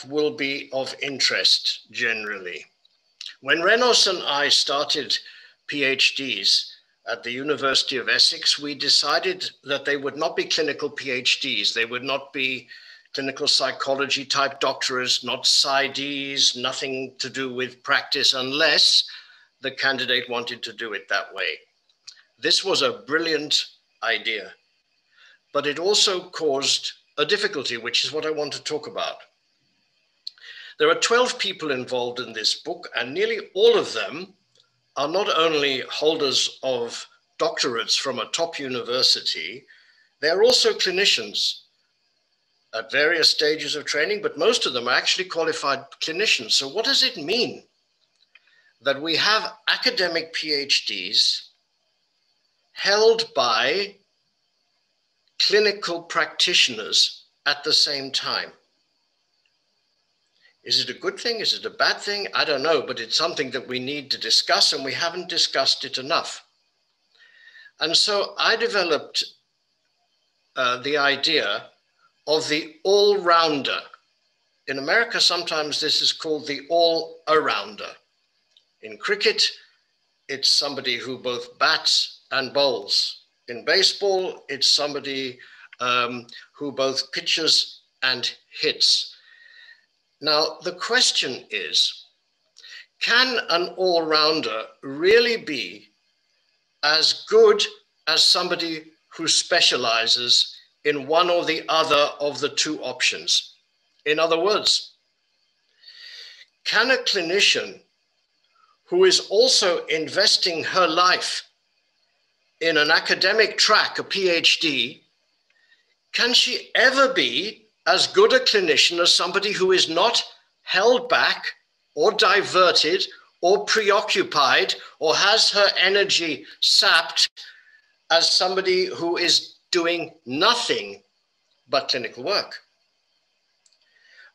will be of interest generally. When Renos and I started PhDs at the University of Essex, we decided that they would not be clinical PhDs. They would not be clinical psychology type doctorates, not PsyDs, nothing to do with practice unless the candidate wanted to do it that way. this was a brilliant idea, but it also caused a difficulty, which is what I want to talk about. There are 12 people involved in this book, and nearly all of them are not only holders of doctorates from a top university, they are also clinicians at various stages of training, but most of them are actually qualified clinicians. So what does it mean that we have academic PhDs held by clinical practitioners at the same time? Is it a good thing? Is it a bad thing? I don't know, but it's something that we need to discuss, and we haven't discussed it enough. And so I developed the idea of the all-rounder. In America, sometimes this is called the all-arounder. In cricket, it's somebody who both bats and bowls. In baseball, it's somebody who both pitches and hits. Now, the question is, can an all-rounder really be as good as somebody who specializes in one or the other of the two options? In other words, can a clinician who is also investing her life in an academic track, a PhD, can she ever be as good a clinician as somebody who is not held back or diverted or preoccupied or has her energy sapped as somebody who is doing nothing but clinical work?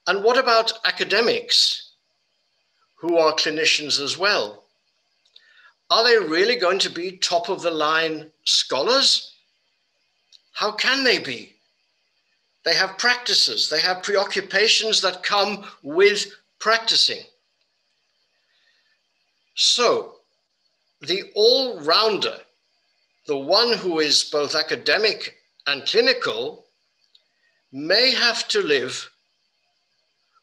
And what about academics who are clinicians as well? Are they really going to be top of the line scholars? How can they be? They have practices, they have preoccupations that come with practicing. So the all-rounder, the one who is both academic and clinical, may have to live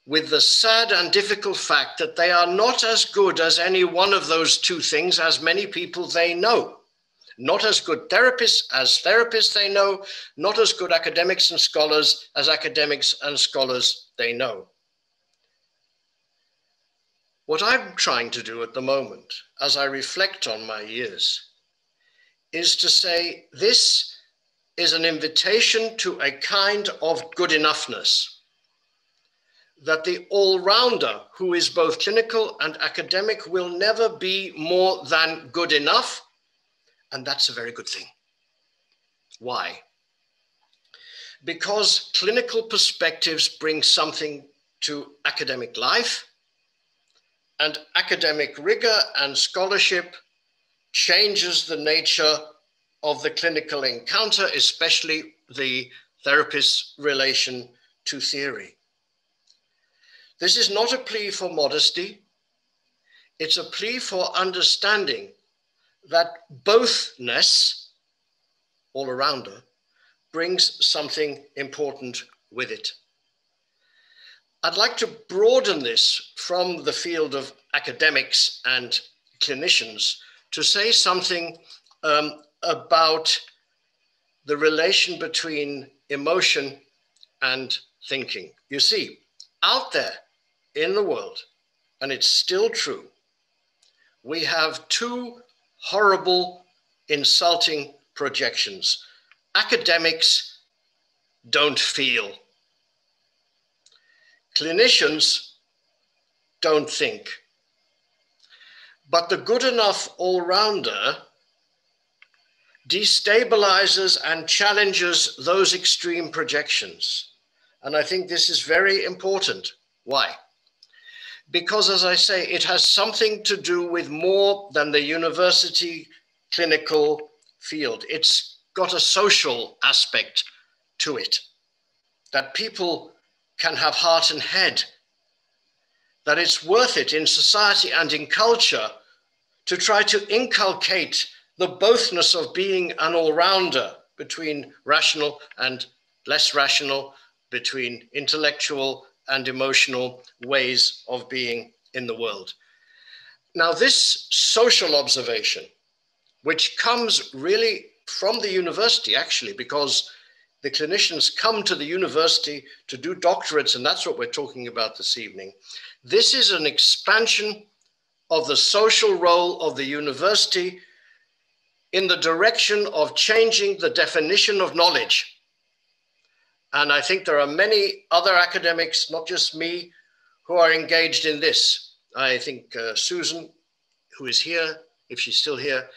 with the sad and difficult fact that they are not as good as any one of those two things as many people they know. Not as good therapists as therapists they know, not as good academics and scholars as academics and scholars they know. What I'm trying to do at the moment, as I reflect on my years, is to say this is an invitation to a kind of good enoughness, that the all-rounder who is both clinical and academic will never be more than good enough, and that's a very good thing. Why? Because clinical perspectives bring something to academic life, and academic rigor and scholarship changes the nature of the clinical encounter, especially the therapist's relation to theory. This is not a plea for modesty. It's a plea for understanding that bothness, all-arounder, brings something important with it. I'd like to broaden this from the field of academics and clinicians to say something about the relation between emotion and thinking. You see, out there in the world, and it's still true, we have two horrible, insulting projections. Academics don't feel. Clinicians don't think. But the good enough all-rounder destabilizes and challenges those extreme projections. And I think this is very important. Why? Because, as I say, it has something to do with more than the university clinical field. It's got a social aspect to it, that people can have heart and head, that it's worth it in society and in culture to try to inculcate the bothness of being an all-rounder between rational and less rational, between intellectual and emotional ways of being in the world. Now, this social observation, which comes really from the university, actually, because the clinicians come to the university to do doctorates, and that's what we're talking about this evening. This is an expansion of the social role of the university in the direction of changing the definition of knowledge. And I think there are many other academics, not just me, who are engaged in this. I think Susan, who is here, if she's still here,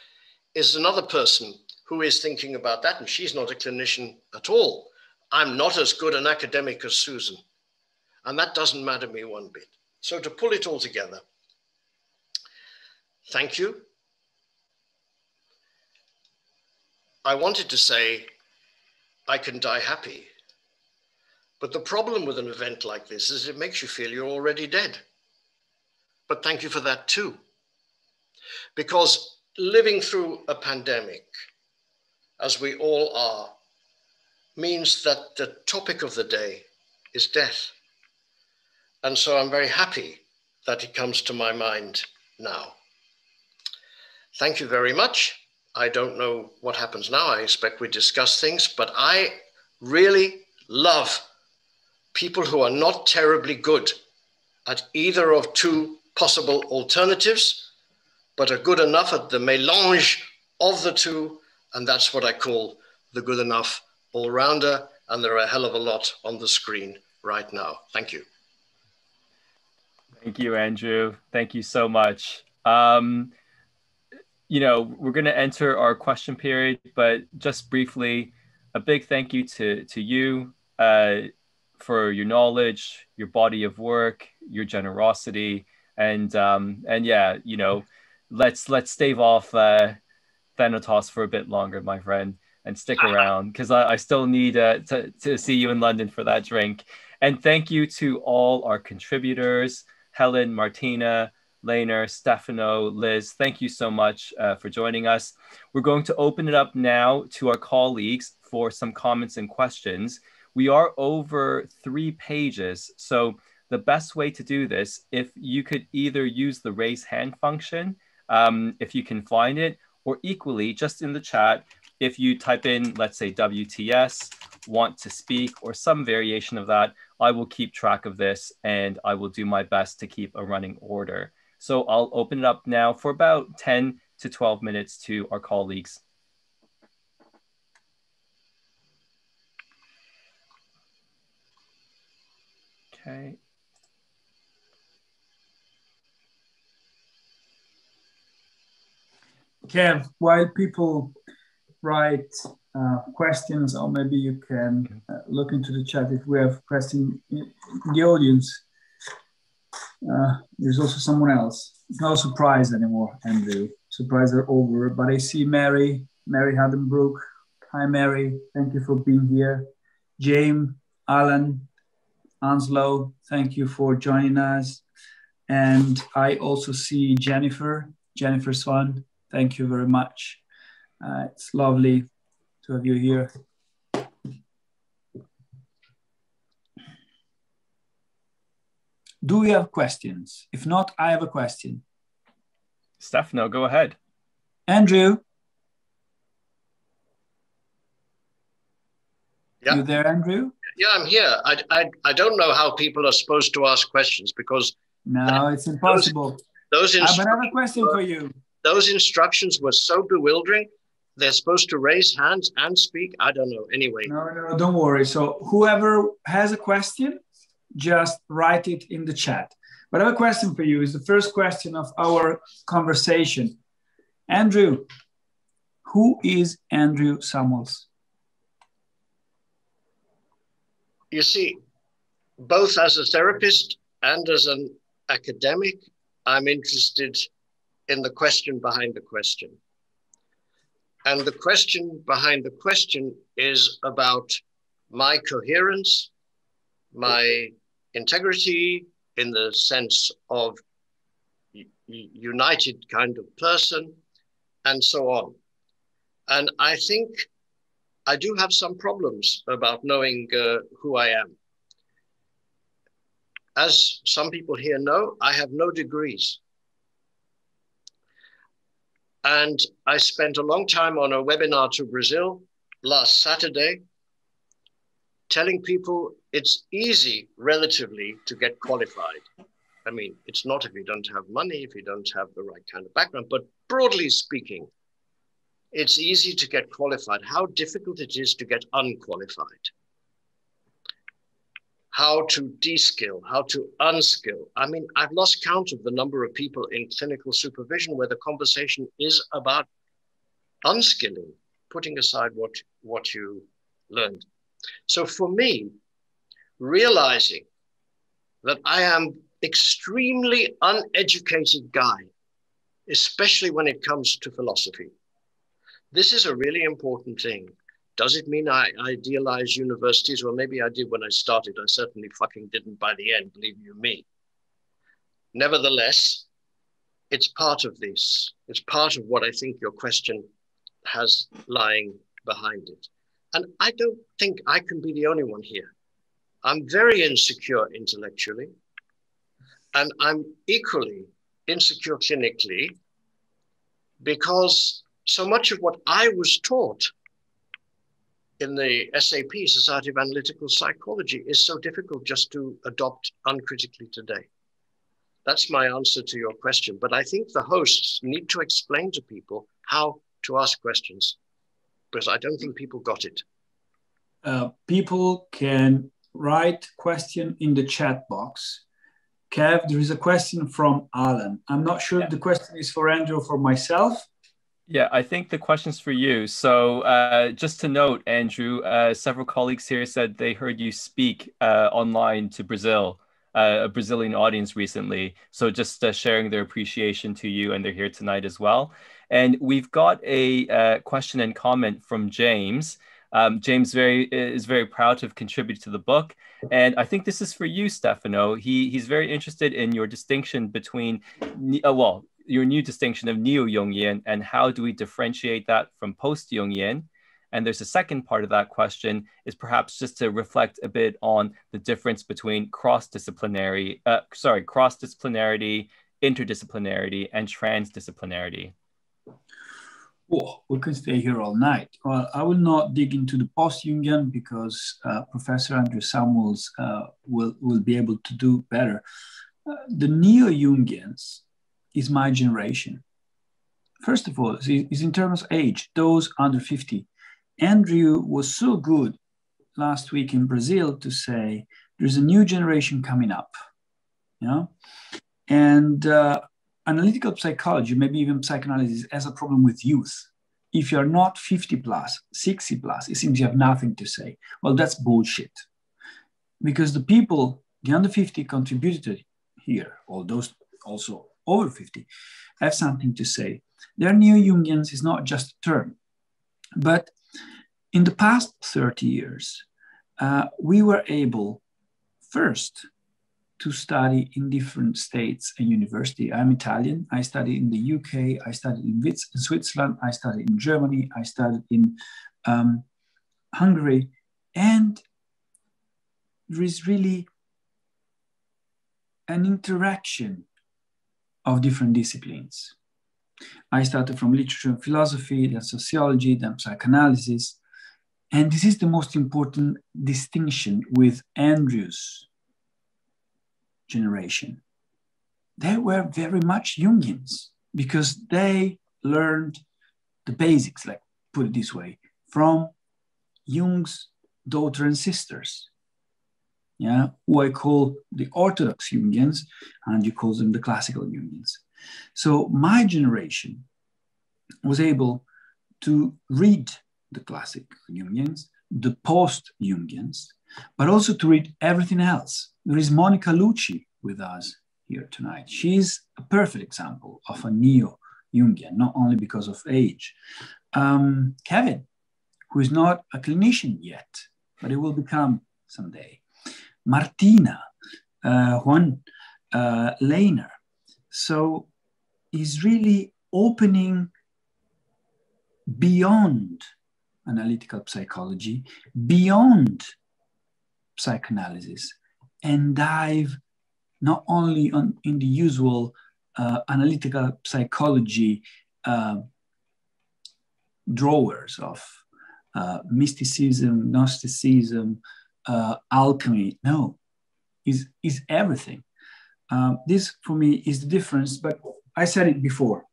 is another person who is thinking about that, and she's not a clinician at all. I'm not as good an academic as Susan, and that doesn't matter me one bit. So to pull it all together, thank you. I wanted to say, I can die happy. But the problem with an event like this is it makes you feel you're already dead. But thank you for that too. Because living through a pandemic, as we all are, means that the topic of the day is death. And so I'm very happy that it comes to my mind now. Thank you very much. I don't know what happens now. I expect we discuss things, but I really love people who are not terribly good at either of two possible alternatives, but are good enough at the mélange of the two, and that's what I call the good enough all-rounder, and there are a hell of a lot on the screen right now. Thank you. Thank you, Andrew. Thank you so much. You know, we're going to enter our question period, but just briefly, a big thank you to you for your knowledge, your body of work, your generosity, and yeah, you know, let's stave off Thanatos for a bit longer, my friend, and stick around, because I still need to see you in London for that drink. And thank you to all our contributors, Helen, Martina, Lainer, Stefano, Liz. Thank you so much for joining us. We're going to open it up now to our colleagues for some comments and questions. We are over 3 pages, so the best way to do this, if you could either use the raise hand function, if you can find it, or equally, just in the chat, if you type in, let's say, WTS, want to speak, or some variation of that, I will keep track of this and I will do my best to keep a running order. So I'll open it up now for about 10 to 12 minutes to our colleagues. Okay. Kev, while people write questions, or maybe you can look into the chat if we have questions in the audience. There's also someone else. It's not a surprise anymore, Andrew. Surprise are over, but I see Mary Hadenbrook. Hi, Mary. Thank you for being here. James, Alan, Anslow, thank you for joining us. And I also see Jennifer Swan. Thank you very much. It's lovely to have you here. Do we have questions? If not, I have a question. Stefano, go ahead. Andrew? Yeah. You there, Andrew? Yeah, I'm here. I don't know how people are supposed to ask questions because... No, it's impossible. I have another question for you. Those instructions were so bewildering. They're supposed to raise hands and speak. I don't know. Anyway. No, don't worry. So whoever has a question, just write it in the chat. But I have a question for you. It's the first question of our conversation. Andrew, who is Andrew Samuels? You see, both as a therapist and as an academic, I'm interested in the question behind the question. And the question behind the question is about my coherence, my integrity in the sense of united kind of person, and so on. And I think I do have some problems about knowing who I am. As some people here know, I have no degrees. And I spent a long time on a webinar to Brazil last Saturday, telling people it's easy relatively to get qualified. I mean, it's not if you don't have money, if you don't have the right kind of background, but broadly speaking, it's easy to get qualified. How difficult it is to get unqualified. How to de-skill, how to unskill. I mean, I've lost count of the number of people in clinical supervision where the conversation is about unskilling, putting aside what you learned. So for me, realizing that I am extremely uneducated guy, especially when it comes to philosophy. This is a really important thing. Does it mean I idealize universities? Well, maybe I did when I started. I certainly fucking didn't by the end, believe you me. Nevertheless, it's part of this. It's part of what I think your question has lying behind it. And I don't think I can be the only one here. I'm very insecure intellectually, and I'm equally insecure clinically, because so much of what I was taught in the SAP, Society of Analytical Psychology, is so difficult just to adopt uncritically today. That's my answer to your question. But I think the hosts need to explain to people how to ask questions, because I don't think people got it. People can write question in the chat box. Kev, there is a question from Alan. I'm not sure if the question is for Andrew or for myself. Yeah, I think the question's for you. So just to note, Andrew, several colleagues here said they heard you speak online to Brazil, a Brazilian audience recently. So just sharing their appreciation to you, and they're here tonight as well. And we've got a question and comment from James. James is very proud to have contributed to the book. And I think this is for you, Stefano. He's very interested in your distinction between, your new distinction of Neo-Jungian, and how do we differentiate that from Post-Jungian? And there's a second part of that question, is perhaps just to reflect a bit on the difference between cross-disciplinarity, interdisciplinarity, and transdisciplinarity. Oh, we can stay here all night. Well, I will not dig into the Post-Jungian because Professor Andrew Samuels will be able to do better. The Neo-Jungians is my generation. First of all, is in terms of age, those under 50. Andrew was so good last week in Brazil to say there's a new generation coming up, you know? And analytical psychology, maybe even psychoanalysis, has a problem with youth. If you're not 50 plus, 60 plus, it seems you have nothing to say. Well, that's bullshit. Because the people, the under 50 contributed here, all those also over 50, have something to say. Their Neo-Jungians is not just a term, but in the past 30 years, we were able first to study in different states and university. I'm Italian. I studied in the UK. I studied in Switzerland. I studied in Germany. I studied in Hungary. And there is really an interaction of different disciplines. I started from literature and philosophy, then sociology, then psychoanalysis. And this is the most important distinction with Andrew's generation. They were very much Jungians because they learned the basics, like put it this way, from Jung's daughter and sisters, yeah, who I call the Orthodox Jungians, and you call them the classical Jungians. So my generation was able to read the classic Jungians, the post-Jungians, but also to read everything else. There is Monica Lucci with us here tonight. She's a perfect example of a neo-Jungian, not only because of age. Kevin, who is not a clinician yet, but he will become someday. Martina, Huan Wang. So he's really opening beyond analytical psychology, beyond psychoanalysis, and dive not only in the usual analytical psychology drawers of mysticism, Gnosticism, alchemy. No, is everything. This for me is the difference, but I said it before,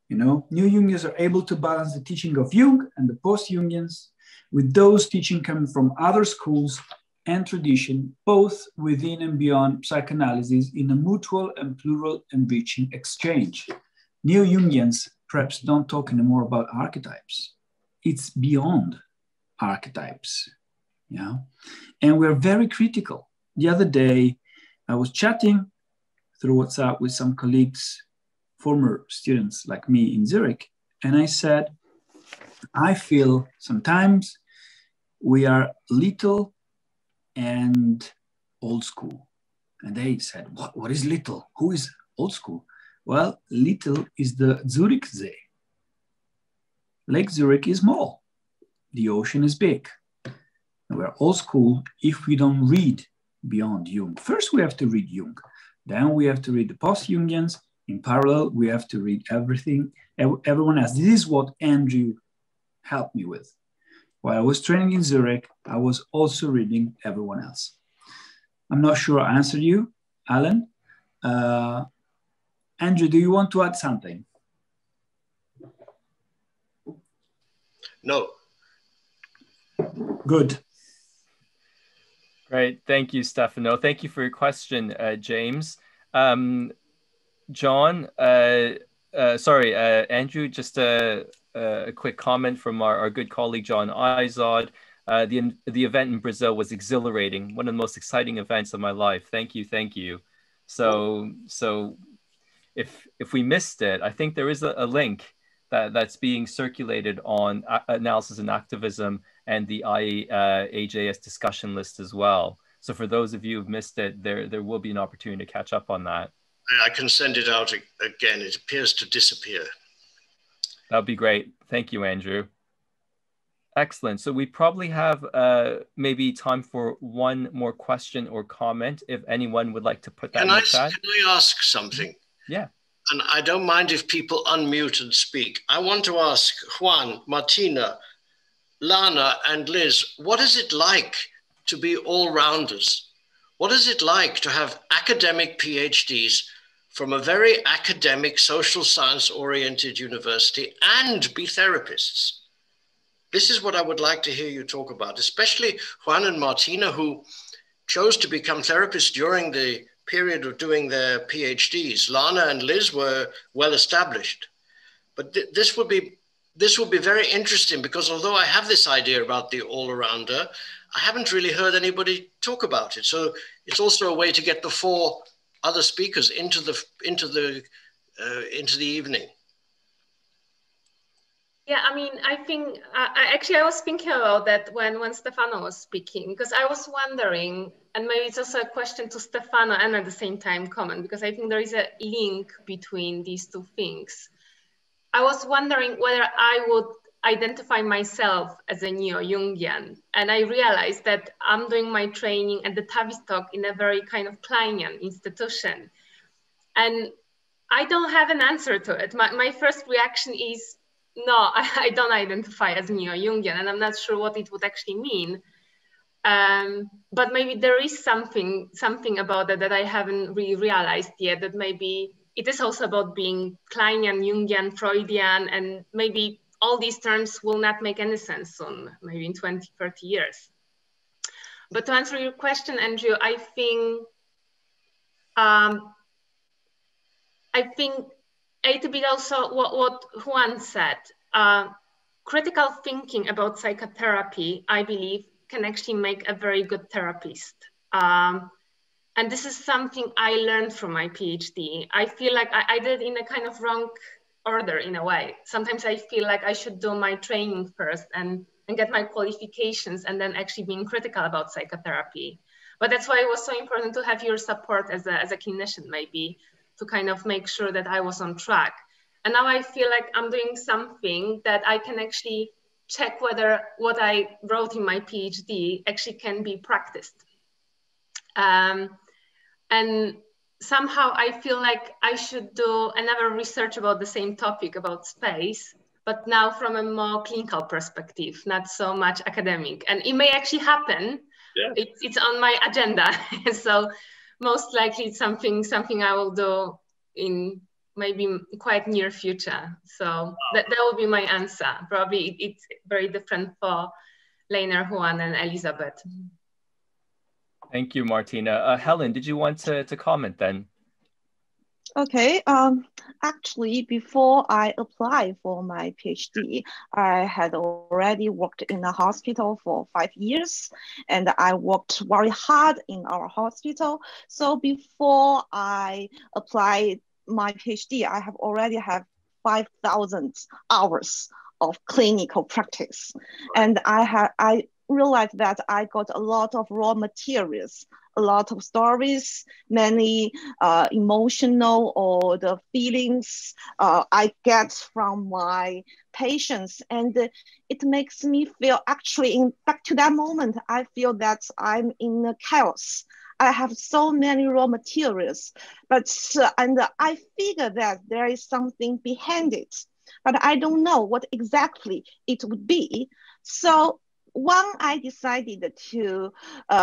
you know, Neo-Jungians are able to balance the teaching of Jung and the Post-Jungians with those teaching coming from other schools and tradition, both within and beyond psychoanalysis in a mutual and plural enriching exchange. Neo-Jungians perhaps don't talk anymore about archetypes. It's beyond archetypes, yeah? And we're very critical. The other day, I was chatting through WhatsApp with some colleagues, former students like me in Zurich, and I said, I feel sometimes we are little and old school. And they said, what is little? Who is old school? Well, little is the Zurich See. Lake Zurich is small. The ocean is big. And we're old school if we don't read beyond Jung. First, we have to read Jung. Then we have to read the Post-Jungians. In parallel, we have to read everything, everyone else. This is what Andrew helped me with. While I was training in Zurich, I was also reading everyone else. I'm not sure I answered you, Alan. Andrew, do you want to add something? No. Good. Great. Thank you, Stefano. Thank you for your question, James. John, Andrew, just a quick comment from our good colleague, John Izod. The event in Brazil was exhilarating, one of the most exciting events of my life. Thank you, thank you. So if we missed it, I think there is a link that's being circulated on analysis and activism and the IAJS discussion list as well. So for those of you who've missed it, there will be an opportunity to catch up on that. I can send it out again. It appears to disappear. That'd be great. Thank you, Andrew. Excellent. So we probably have maybe time for one more question or comment, if anyone would like to put that in the chat. Can I ask something? Yeah. And I don't mind if people unmute and speak. I want to ask Juan, Martina, Lana, and Liz, what is it like to be all-rounders? What is it like to have academic PhDs from a very academic, social science-oriented university and be therapists? This is what I would like to hear you talk about, especially Juan and Martina, who chose to become therapists during the period of doing their PhDs. Lana and Liz were well established. But this would be very interesting, because although I have this idea about the all-arounder, I haven't really heard anybody talk about it. So it's also a way to get the four other speakers into the evening. Yeah, I mean, I think, I was thinking about that when Stefano was speaking, because I was wondering, and maybe it's also a question to Stefano and at the same time comment, because I think there is a link between these two things. I was wondering whether I would identify myself as a Neo-Jungian, and I realized that I'm doing my training at the Tavistock in a very kind of Kleinian institution. And I don't have an answer to it. My first reaction is, no, I don't identify as Neo-Jungian, and I'm not sure what it would actually mean. But maybe there is something about that I haven't really realized yet, that maybe it is also about being Kleinian, Jungian, Freudian, and maybe all these terms will not make any sense soon, maybe in 20, 30 years. But to answer your question, Andrew, I think a little bit also what Juan said, critical thinking about psychotherapy, I believe, can actually make a very good therapist. And this is something I learned from my PhD. I feel like I did it in a kind of wrong order in a way. Sometimes I feel like I should do my training first and get my qualifications and then actually being critical about psychotherapy. But that's why it was so important to have your support as a clinician, maybe, to kind of make sure that I was on track. And now I feel like I'm doing something that I can actually check whether what I wrote in my PhD actually can be practiced. And somehow I feel like I should do another research about the same topic, about space, but now from a more clinical perspective, not so much academic. And it may actually happen. Yeah. It's on my agenda. So most likely it's something I will do in maybe quite near future. So that will be my answer. Probably it's very different for Leiner, Huan, and Elizabeth. Thank you, Martina. Helen, did you want to comment then? Okay, actually, before I applied for my PhD, I had already worked in a hospital for 5 years, and I worked very hard in our hospital. So before I applied my PhD, I have already have 5,000 hours of clinical practice. And I realized that I got a lot of raw materials, a lot of stories, many emotional or the feelings I get from my patients. And it makes me feel actually, back to that moment, I feel that I'm in a chaos. I have so many raw materials, and I figure that there is something behind it, but I don't know what exactly it would be. So when I decided to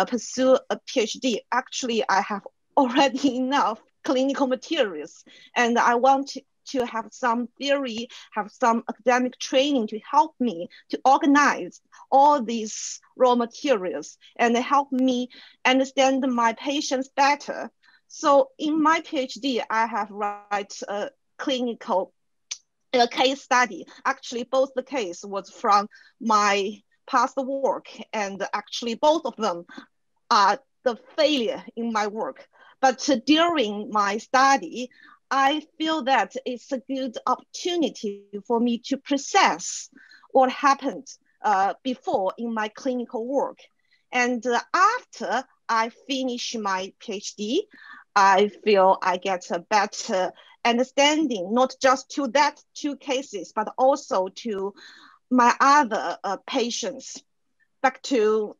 pursue a PhD, actually I have already enough clinical materials, and I want to have some theory, have some academic training to help me to organize all these raw materials and help me understand my patients better. So in my PhD, I have write a clinical case study. Actually, both the case was from my past work, and actually both of them are the failure in my work. But during my study, I feel that it's a good opportunity for me to process what happened before in my clinical work. And after I finish my PhD, I feel I get a better understanding, not just to that 2 cases, but also to my other patients. Back to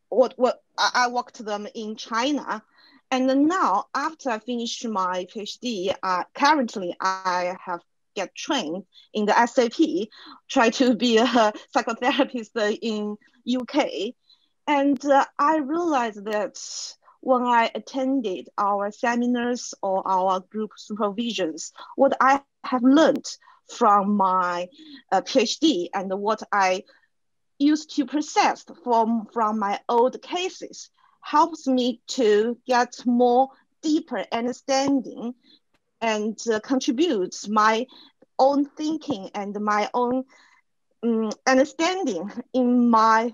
what I worked them in China. And then now, after I finished my PhD, currently I have get trained in the SAP, try to be a psychotherapist in UK. And I realized that when I attended our seminars or our group supervisions, what I have learned from my PhD and what I used to process from my old cases helps me to get more deeper understanding and contributes my own thinking and my own understanding in my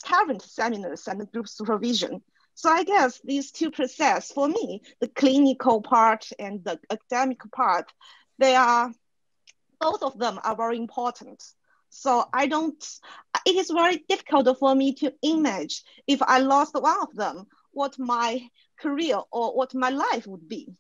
current seminars and group supervision. So I guess these 2 processes for me, the clinical part and the academic part, both of them are very important. So it is very difficult for me to imagine if I lost one of them, what my career or what my life would be.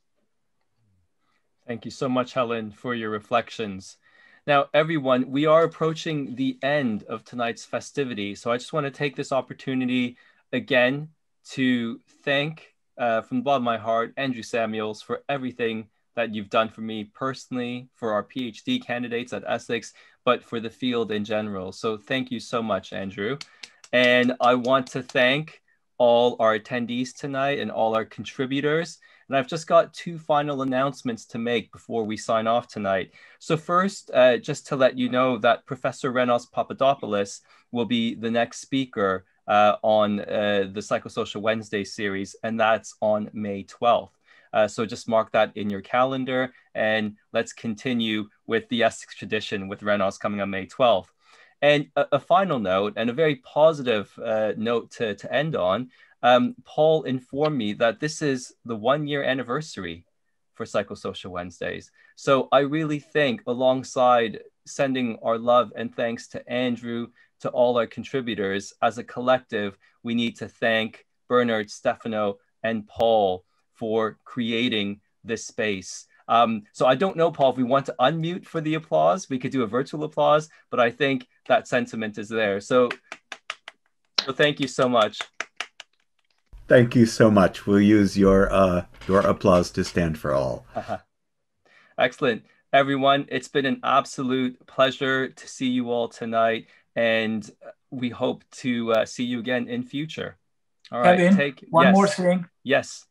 Thank you so much, Helen, for your reflections. Now, everyone, we are approaching the end of tonight's festivity. So I just want to take this opportunity again to thank, from the bottom of my heart, Andrew Samuels for everything that you've done for me personally, for our PhD candidates at Essex, but for the field in general. So thank you so much, Andrew. And I want to thank all our attendees tonight and all our contributors. And I've just got 2 final announcements to make before we sign off tonight. So first, just to let you know that Professor Renos Papadopoulous will be the next speaker on the Psychosocial Wednesday series, and that's on May 12th. So just mark that in your calendar, and let's continue with the Essex tradition with Renos coming on May 12th. And a final note, and a very positive note to end on, Paul informed me that this is the 1-year anniversary for Psychosocial Wednesdays. So I really think, alongside sending our love and thanks to Andrew, to all our contributors, as a collective, we need to thank Bernard, Stefano, and Paul for creating this space. So I don't know, Paul, if we want to unmute for the applause, we could do a virtual applause, but I think that sentiment is there. So thank you so much. Thank you so much. We'll use your applause to stand for all. Excellent. everyone, it's been an absolute pleasure to see you all tonight, and we hope to see you again in future. All right, Kevin, one more thing. Yes.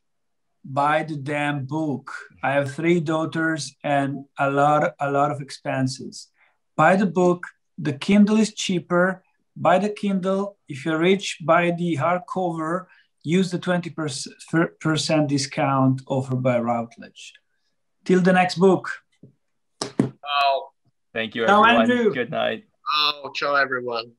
Buy the damn book. I have 3 daughters and a lot of expenses. Buy the book. The Kindle is cheaper. Buy the Kindle. If you're rich, buy the hardcover. Use the 20% discount offered by Routledge. Till the next book. Oh. Thank you, everyone. Ciao, Andrew. Good night. Oh, ciao, everyone.